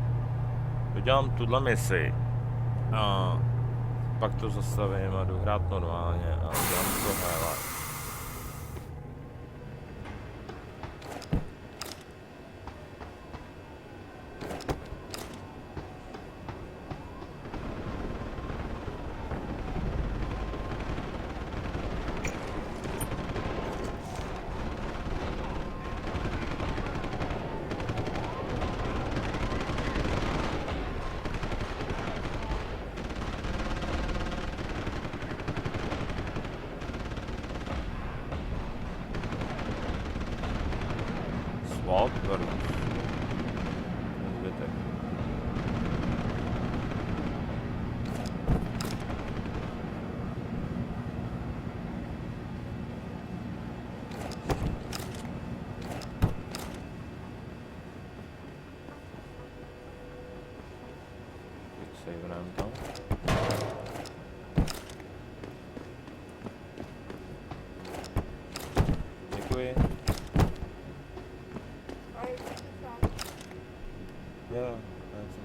Dodělám tuhle misi. A pak to zastavím a jdu hrát normálně a udělám to highlight. Swap versus zbytek. Quick save nám tam. Děkuji. Yeah, that's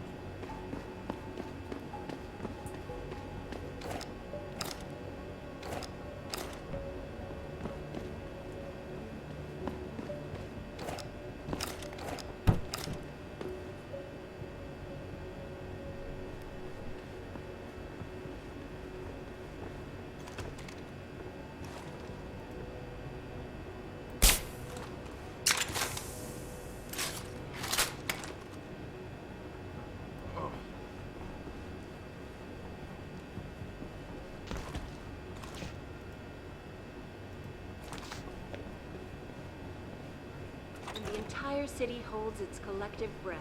entire city holds its collective breath.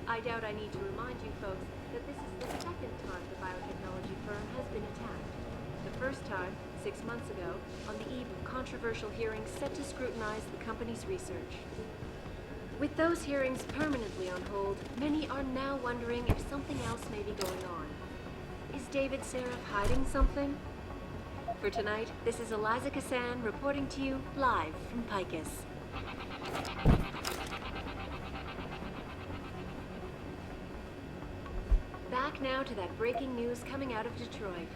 I doubt I need to remind you folks that this is the second time the biotechnology firm has been attacked. The first time, 6 months ago, on the eve of controversial hearings set to scrutinize the company's research. With those hearings permanently on hold, many are now wondering if something else may be going on. Is David Seraph hiding something? For tonight, this is Eliza Kassan reporting to you live from Picus. Back now to that breaking news coming out of Detroit.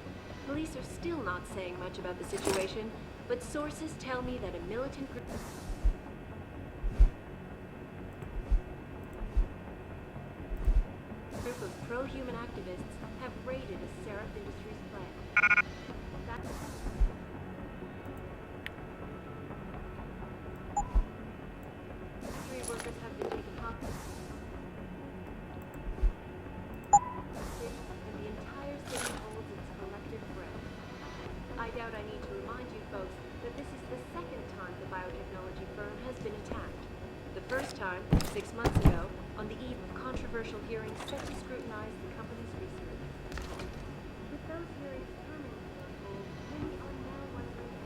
Police are still not saying much about the situation, but sources tell me that a militant group of pro-human activists have raided a Seraph Industries plant. Factory workers have been taken hostage. And the entire city holds its collective breath. I doubt I need to remind you folks that this is the second time the biotechnology firm has been attacked. The first time, 6 months ago, on the eve of controversial hearings set to scrutinize the company's research. With those hearings permanently on hold, many are now wondering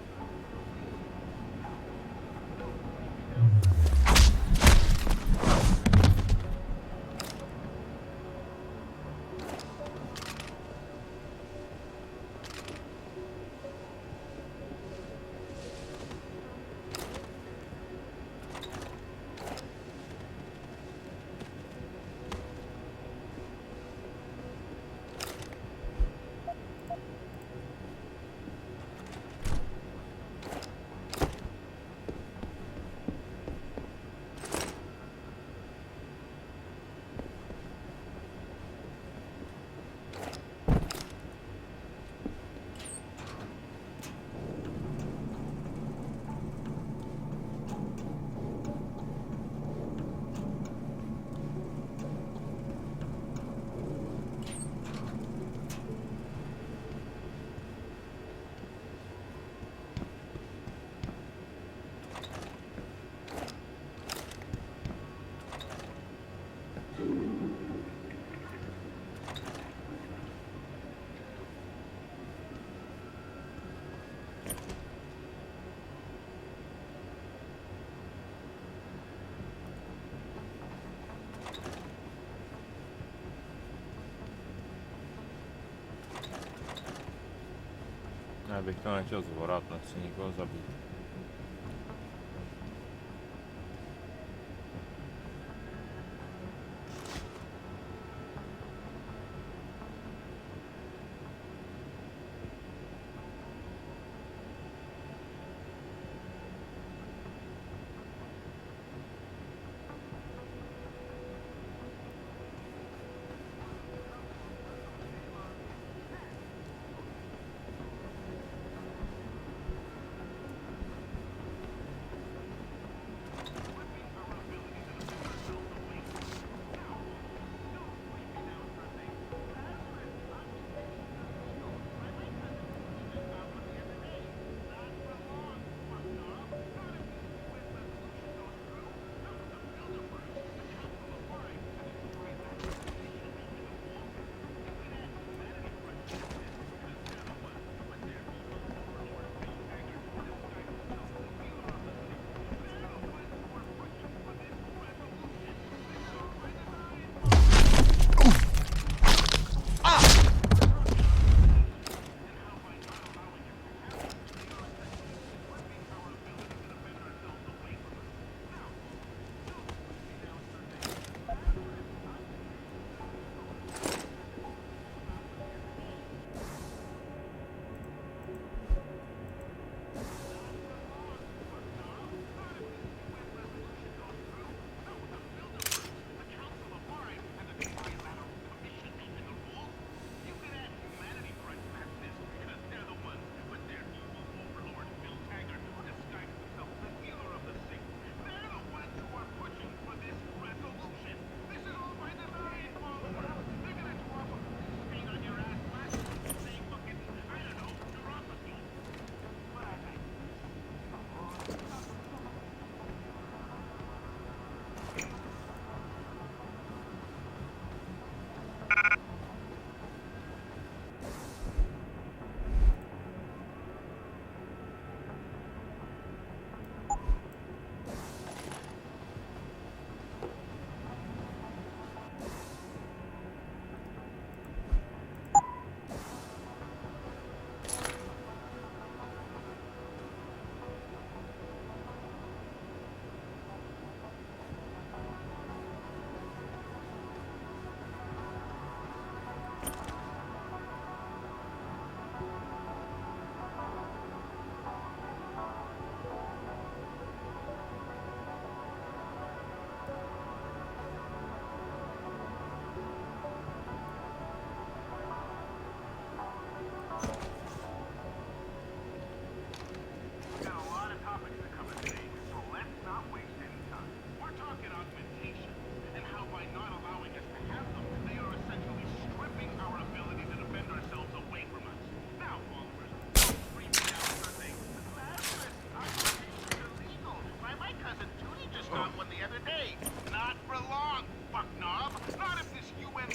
Já bych to nechtěl zvorat, nechci nikoho zabít.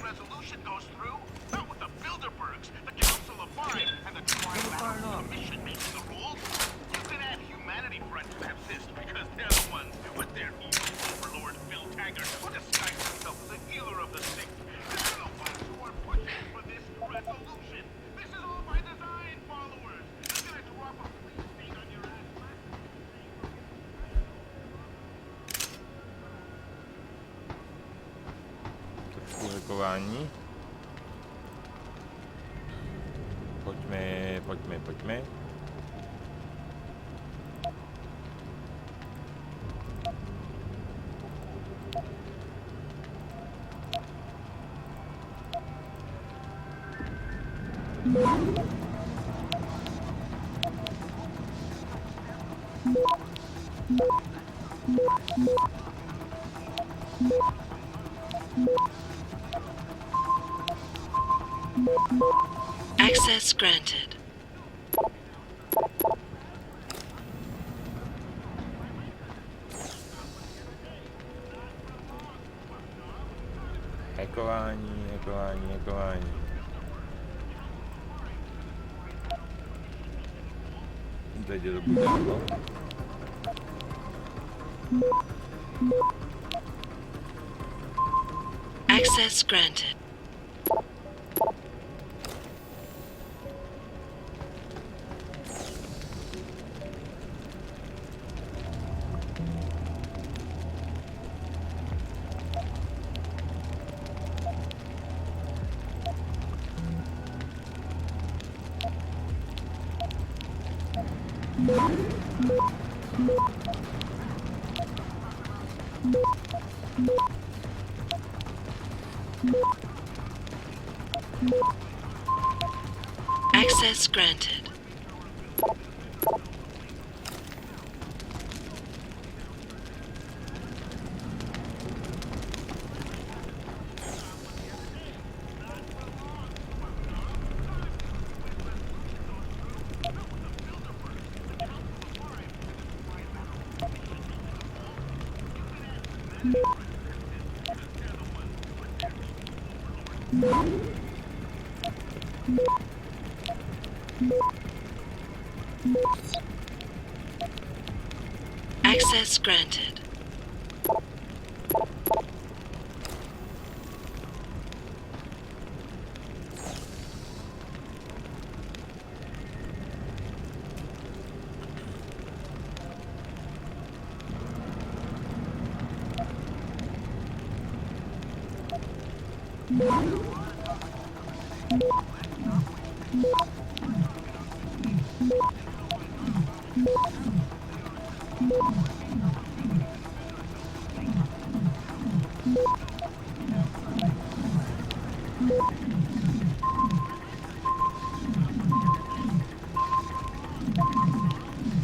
resolution goes through. Not with the Bilderbergs, the Council of Five, and the Trilateral Commission making the rules. You can add Humanity Front to that list because they're the ones with their evil overlord Phil Taggart, who disguised himself as a healer of the sick. They're the ones who are pushing for this resolution. This is all by design, followers. They're gonna drop a police stain on your ass. Trošku hekování. Pojďme. Access granted. Hekování. Teď je to bude, no. Access granted. Access granted. Access granted.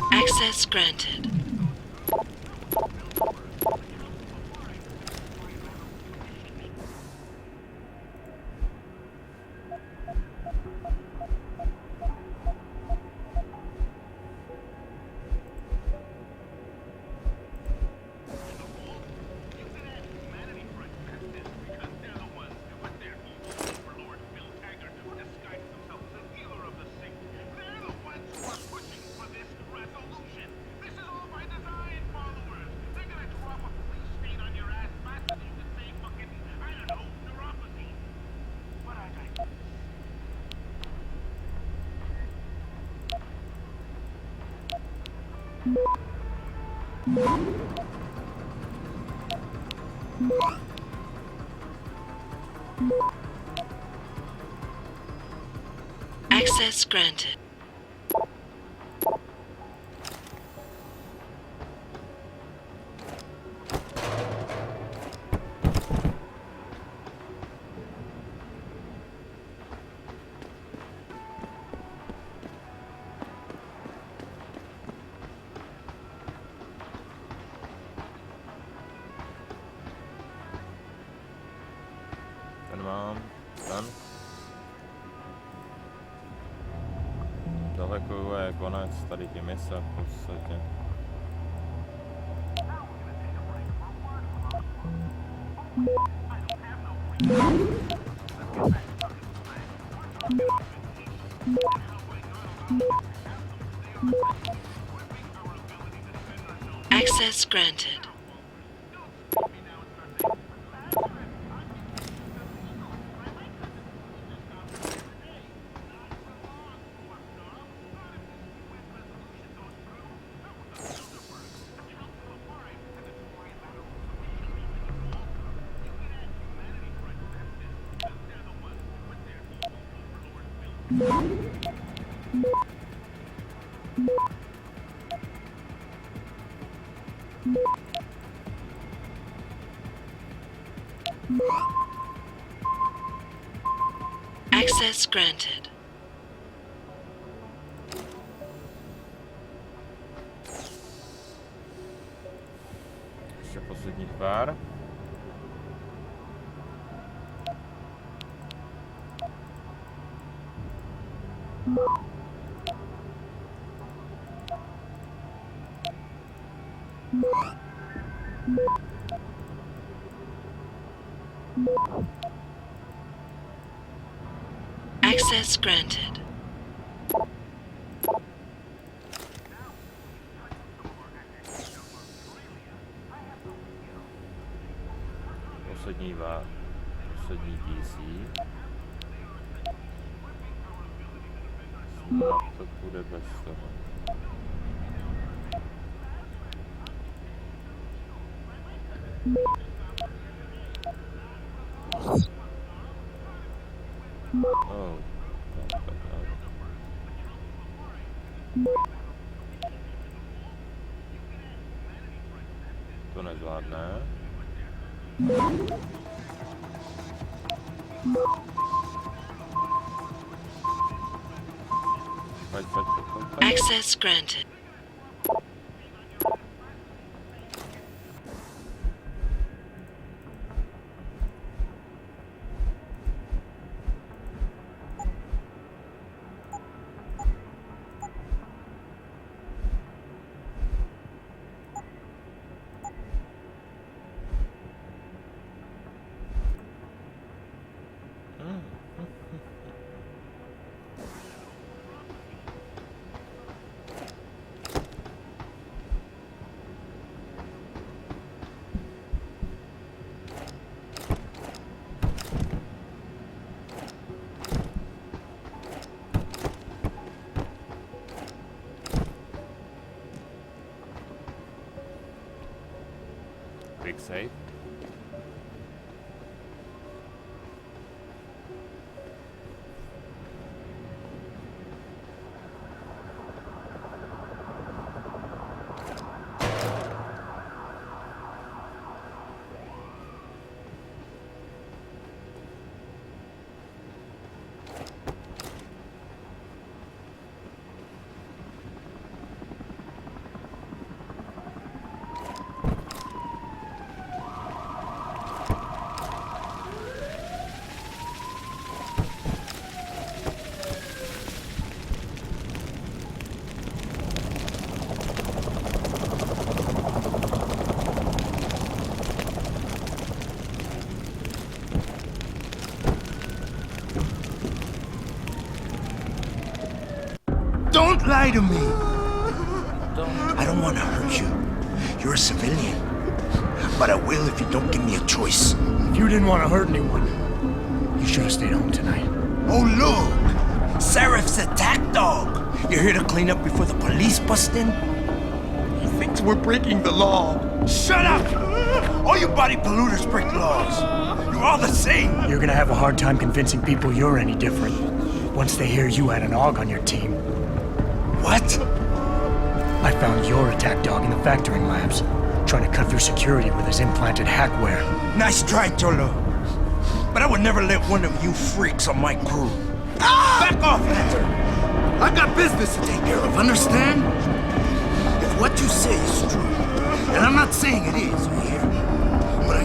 Access granted. Access granted. Ten mám, ten. Daleko je konec tady ty mise v podstatě. Access granted. Access granted. Ještě posledních pár. Access granted. Poslední poslední DC. Snad to bude bez toho. Oh, to nezvládne. Pojď. Access granted. Quick save. Don't lie to me! I don't want to hurt you. You're a civilian. But I will if you don't give me a choice. If you didn't want to hurt anyone, you should have stayed home tonight. Oh, look! Serif's attack dog! You're here to clean up before the police bust in? He thinks we're breaking the law. Shut up! All you body polluters break laws. You're all the same. You're gonna have a hard time convincing people you're any different once they hear you had an AUG on your team. What? I found your attack dog in the factoring labs, trying to cut through security with his implanted hackware. Nice try, Cholo. But I would never let one of you freaks on my crew. Back off, Hunter! I got business to take care of, understand? If what you say is true, and I'm not saying it is, you hear? But I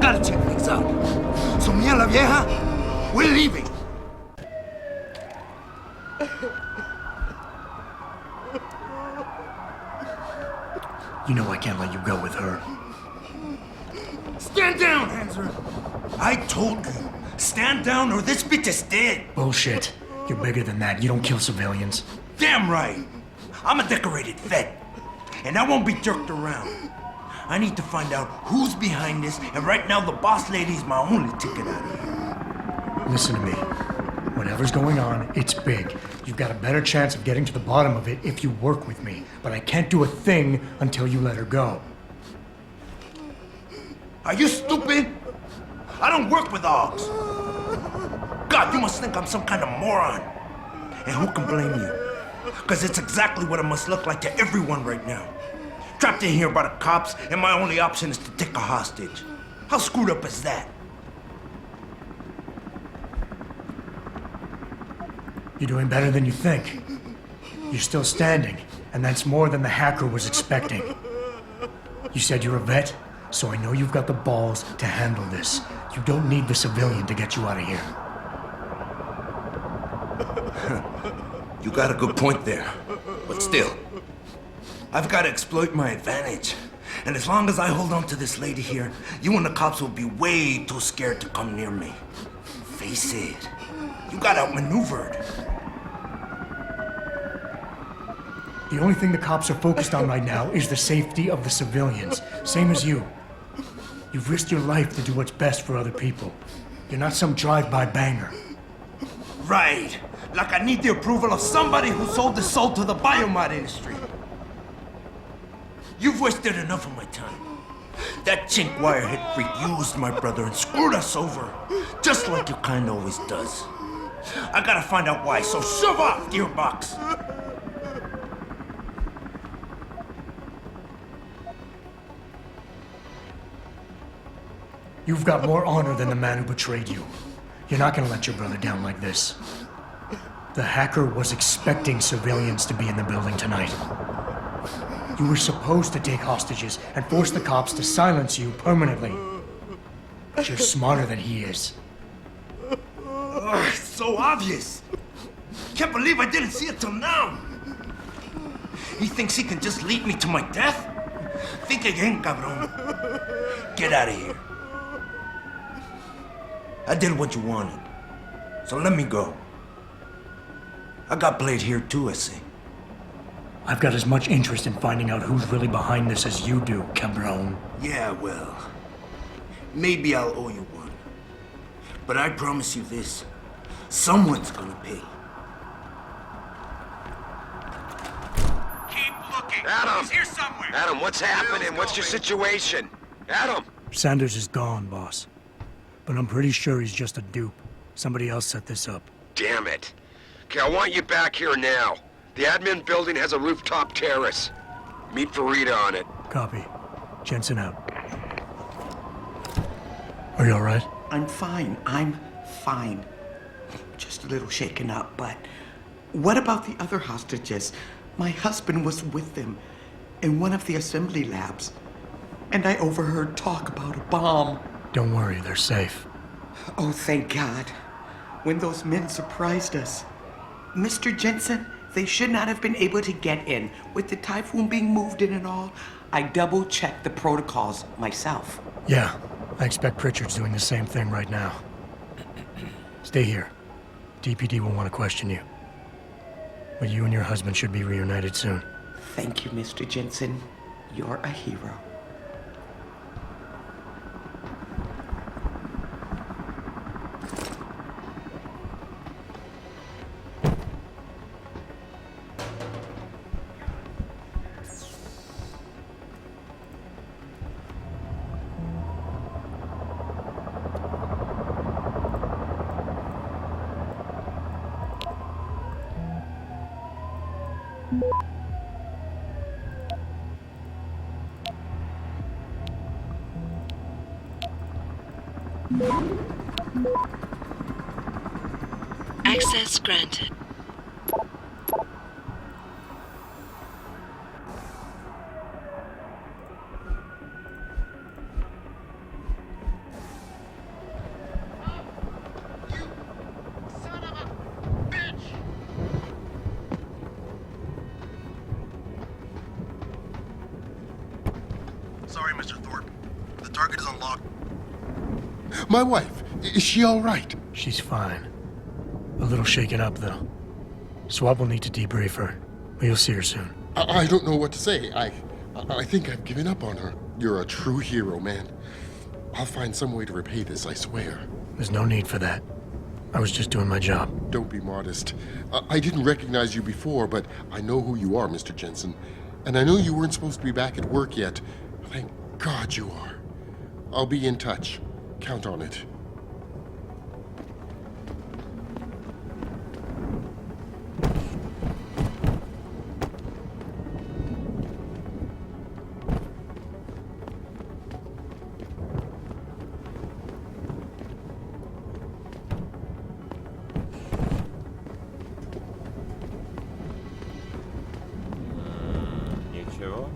gotta check things out. So me and la vieja, we're leaving. You know I can't let you go with her. Stand down, Hanser! I told you, stand down or this bitch is dead. Bullshit. You're bigger than that. You don't kill civilians. Damn right. I'm a decorated vet, and I won't be jerked around. I need to find out who's behind this, and right now the boss lady is my only ticket out of here. Listen to me. Whatever's going on, it's big. You've got a better chance of getting to the bottom of it if you work with me. But I can't do a thing until you let her go. Are you stupid? I don't work with dogs. God, you must think I'm some kind of moron. And who can blame you? Because it's exactly what it must look like to everyone right now. Trapped in here by the cops, and my only option is to take a hostage. How screwed up is that? You're doing better than you think. You're still standing, and that's more than the hacker was expecting. You said you're a vet, so I know you've got the balls to handle this. You don't need the civilian to get you out of here. You got a good point there. But still, I've got to exploit my advantage. And as long as I hold on to this lady here, you and the cops will be way too scared to come near me. Face it, you got outmaneuvered. The only thing the cops are focused on right now is the safety of the civilians. Same as you. You've risked your life to do what's best for other people. You're not some drive-by banger. Right. Like I need the approval of somebody who sold his soul to the biomod industry. You've wasted enough of my time. That chink wirehead freak used my brother and screwed us over. Just like you kind of always does. I gotta find out why, so shove off, Gearbox! You've got more honor than the man who betrayed you. You're not gonna let your brother down like this. The hacker was expecting civilians to be in the building tonight. You were supposed to take hostages and force the cops to silence you permanently. But you're smarter than he is. It's so obvious. Can't believe I didn't see it till now. He thinks he can just lead me to my death? Think again, cabron. Get out of here. I did what you wanted, so let me go. I got played here too, I see. I've got as much interest in finding out who's really behind this as you do, cabron. Yeah, well, maybe I'll owe you one. But I promise you this, someone's gonna pay. Keep looking. Adam! He's here somewhere. Adam, what's happening? What's your situation? Adam! Sanders is gone, boss. But I'm pretty sure he's just a dupe. Somebody else set this up. Damn it. Okay, I want you back here now. The admin building has a rooftop terrace. Meet Farida on it. Copy. Jensen out. Are you all right? I'm fine. I'm fine. Just a little shaken up, but what about the other hostages? My husband was with them in one of the assembly labs, and I overheard talk about a bomb. Don't worry, they're safe. Oh, thank God. When those men surprised us. Mr. Jensen, they should not have been able to get in. With the Typhoon being moved in and all, I double-checked the protocols myself. Yeah, I expect Pritchard's doing the same thing right now. Stay here. DPD will want to question you. But you and your husband should be reunited soon. Thank you, Mr. Jensen. You're a hero. Access granted. Sorry, Mr. Thorpe. The target is unlocked. My wife, is she all right? She's fine. A little shaken up, though. Swab will need to debrief her, but you'll see her soon. I don't know what to say. I think I've given up on her. You're a true hero, man. I'll find some way to repay this, I swear. There's no need for that. I was just doing my job. Don't be modest. I didn't recognize you before, but I know who you are, Mr. Jensen. And I know you weren't supposed to be back at work yet. Thank God you are. I'll be in touch. Count on it. Ničeho.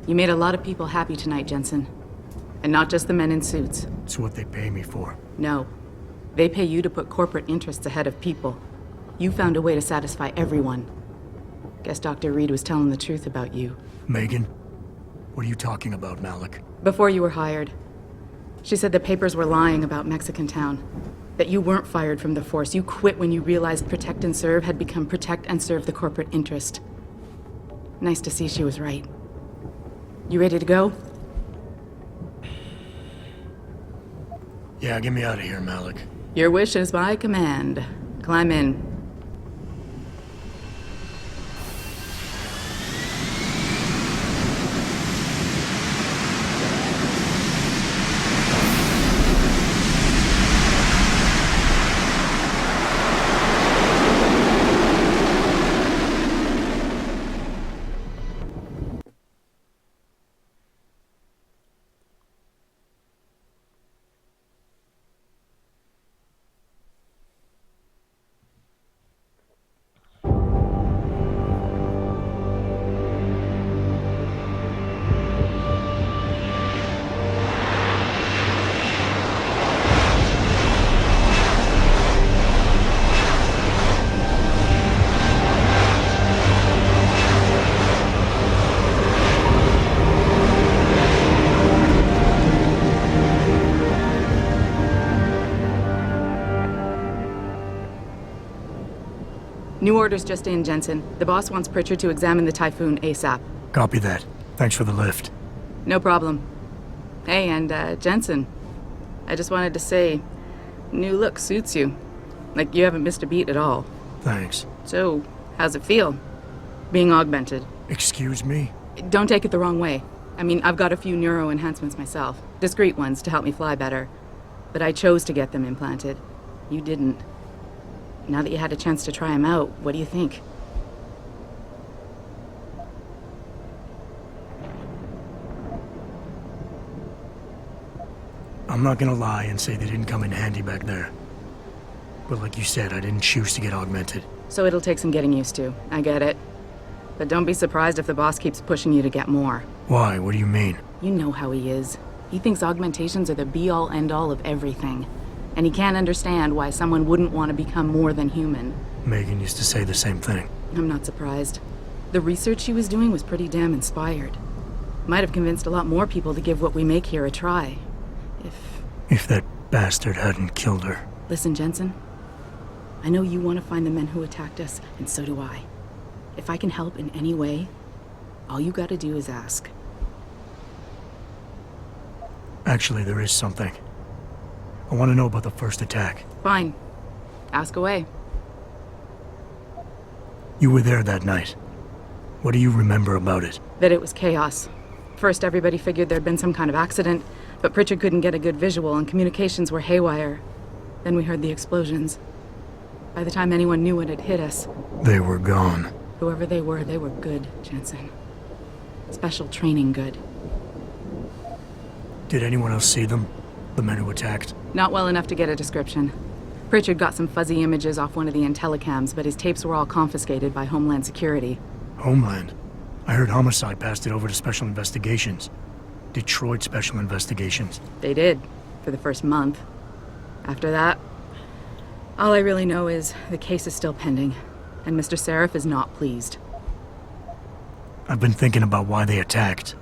You made a lot of people happy tonight, Jensen. And not just the men in suits. It's what they pay me for. No. They pay you to put corporate interests ahead of people. You found a way to satisfy everyone. Guess Dr. Reed was telling the truth about you. Megan? What are you talking about, Malik? Before you were hired, she said the papers were lying about Mexican Town. That you weren't fired from the force. You quit when you realized Protect and Serve had become Protect and Serve the corporate interest. Nice to see she was right. You ready to go? Yeah, get me out of here, Malik. Your wish is my command. Climb in. New orders just in, Jensen. The boss wants Pritchard to examine the Typhoon ASAP. Copy that. Thanks for the lift. No problem. Hey, and Jensen, I just wanted to say, new look suits you. Like you haven't missed a beat at all. Thanks. So, how's it feel? Being augmented? Excuse me? Don't take it the wrong way. I mean, I've got a few neuro enhancements myself. Discreet ones to help me fly better. But I chose to get them implanted. You didn't. Now that you had a chance to try them out, what do you think? I'm not gonna lie and say they didn't come in handy back there. But like you said, I didn't choose to get augmented. So it'll take some getting used to. I get it. But don't be surprised if the boss keeps pushing you to get more. Why? What do you mean? You know how he is. He thinks augmentations are the be-all, end-all of everything. And he can't understand why someone wouldn't want to become more than human. Megan used to say the same thing. I'm not surprised. The research she was doing was pretty damn inspired. Might have convinced a lot more people to give what we make here a try. If that bastard hadn't killed her. Listen, Jensen. I know you want to find the men who attacked us, and so do I. If I can help in any way, all you gotta do is ask. Actually, there is something. I want to know about the first attack. Fine. Ask away. You were there that night. What do you remember about it? That it was chaos. First, everybody figured there'd been some kind of accident, but Pritchard couldn't get a good visual and communications were haywire. Then we heard the explosions. By the time anyone knew what had hit us... They were gone. Whoever they were good, Jensen. Special training good. Did anyone else see them? The men who attacked? Not well enough to get a description. Pritchard got some fuzzy images off one of the Intellicams, but his tapes were all confiscated by Homeland Security. Homeland? I heard Homicide passed it over to Special Investigations. Detroit Special Investigations. They did, for the first month. After that, all I really know is the case is still pending, and Mr. Seraph is not pleased. I've been thinking about why they attacked.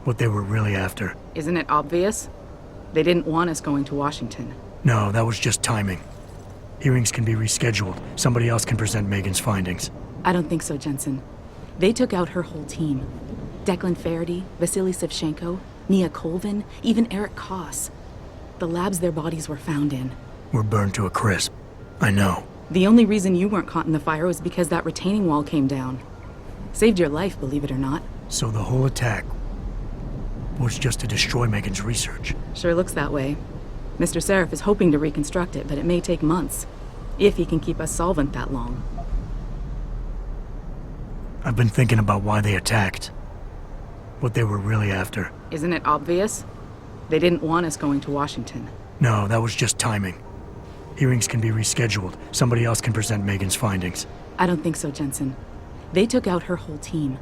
What they were really after. Isn't it obvious? They didn't want us going to Washington. No, that was just timing. Hearings can be rescheduled. Somebody else can present Megan's findings. I don't think so, Jensen. They took out her whole team. Declan Faraday, Vasily Savchenko, Nia Colvin, even Eric Koss. The labs their bodies were found in. Were burned to a crisp. I know. The only reason you weren't caught in the fire was because that retaining wall came down. Saved your life, believe it or not. So the whole attack was just to destroy Megan's research. Sure looks that way. Mr. Seraph is hoping to reconstruct it, but it may take months. If he can keep us solvent that long. I've been thinking about why they attacked. What they were really after. Isn't it obvious? They didn't want us going to Washington. No, that was just timing. Hearings can be rescheduled. Somebody else can present Megan's findings. I don't think so, Jensen. They took out her whole team.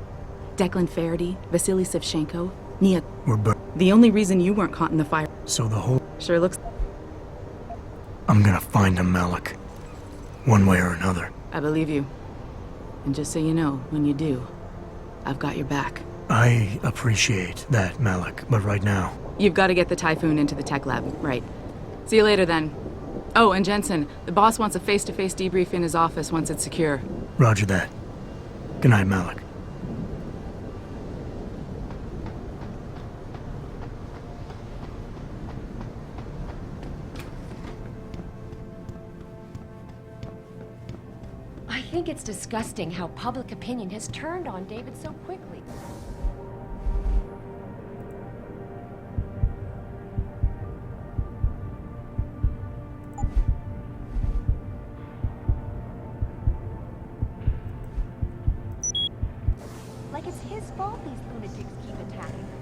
Declan Faraday, Vasily Savchenko, Nia... Were burned. The only reason you weren't caught in the fire... So the whole... Sure looks... I'm gonna find him, Malik. One way or another. I believe you. And just so you know, when you do, I've got your back. I appreciate that, Malik, but right now... You've got to get the Typhoon into the tech lab, right. See you later, then. Oh, and Jensen, the boss wants a face-to-face debrief in his office once it's secure. Roger that. Good night, Malik. I think it's disgusting how public opinion has turned on David so quickly. Like it's his fault these lunatics keep attacking us.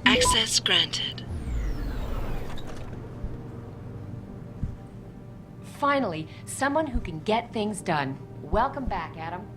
Access granted. Finally, someone who can get things done. Welcome back, Adam.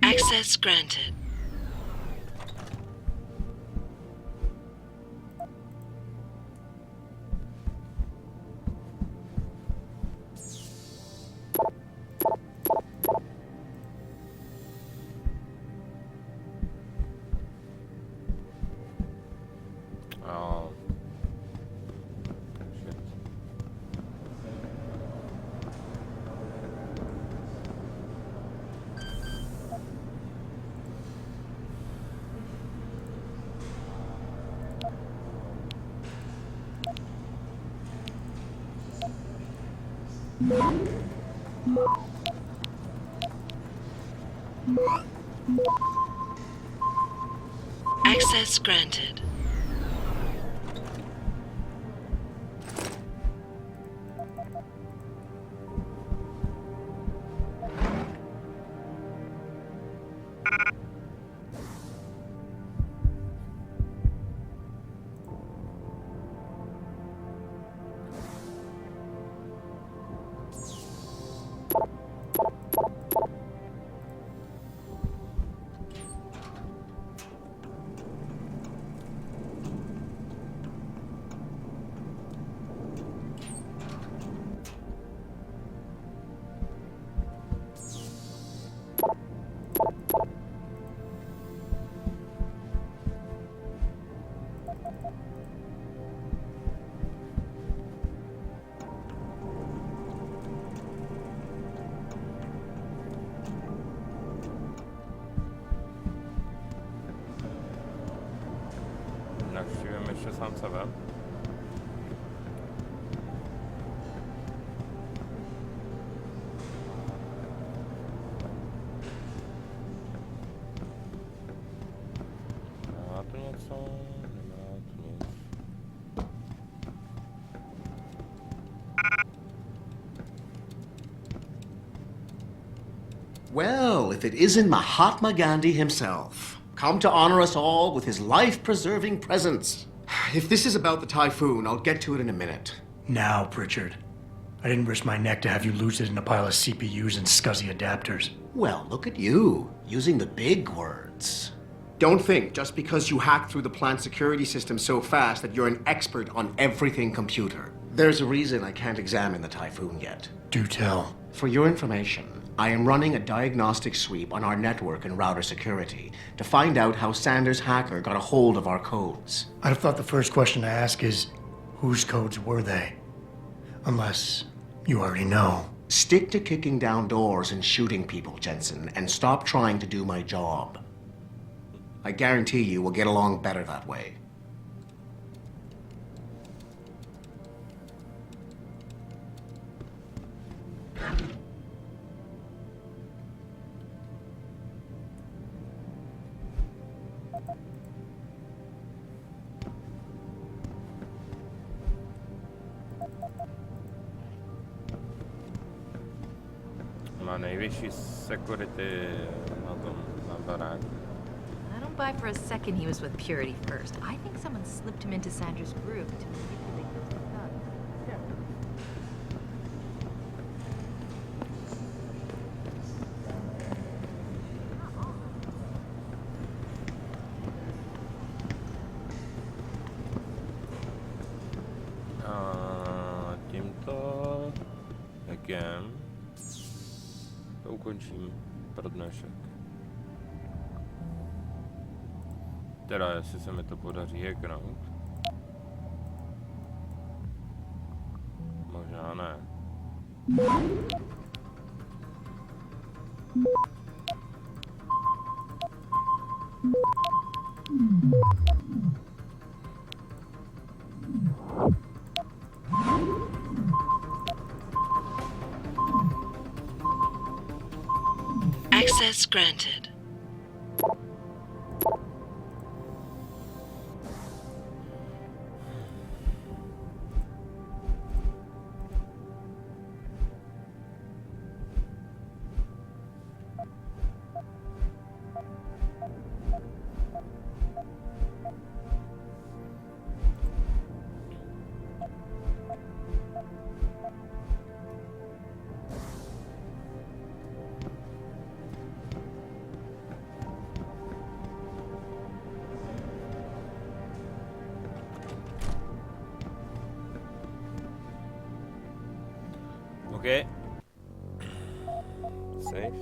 Access Access granted. Oh. Shit. Access granted. Navštívím ještě sám sebe. Má tu něco? Nemá tu nic. Well, if it isn't Mahatma Gandhi himself, come to honor us all with his life-preserving presence. If this is about the typhoon, I'll get to it in a minute. Now, Pritchard. I didn't risk my neck to have you lose it in a pile of CPUs and scuzzy adapters. Well, look at you, using the big words. Don't think just because you hacked through the plant security system so fast that you're an expert on everything computer. There's a reason I can't examine the typhoon yet. Do tell. For your information, I am running a diagnostic sweep on our network and router security to find out how Sanders' hacker got a hold of our codes. I'd have thought the first question to ask is, whose codes were they? Unless you already know. Stick to kicking down doors and shooting people, Jensen, and stop trying to do my job. I guarantee you we'll get along better that way. Má nejvyšší security na baráku. I don't buy for a second he was with Purity first. I think someone slipped him into Sandra's group to manipulate those thugs. Tímto hackem to ukončím pro dnešek. Teda, jestli se mi to podaří hacknout. Možná ne. Access granted. OK. Safe.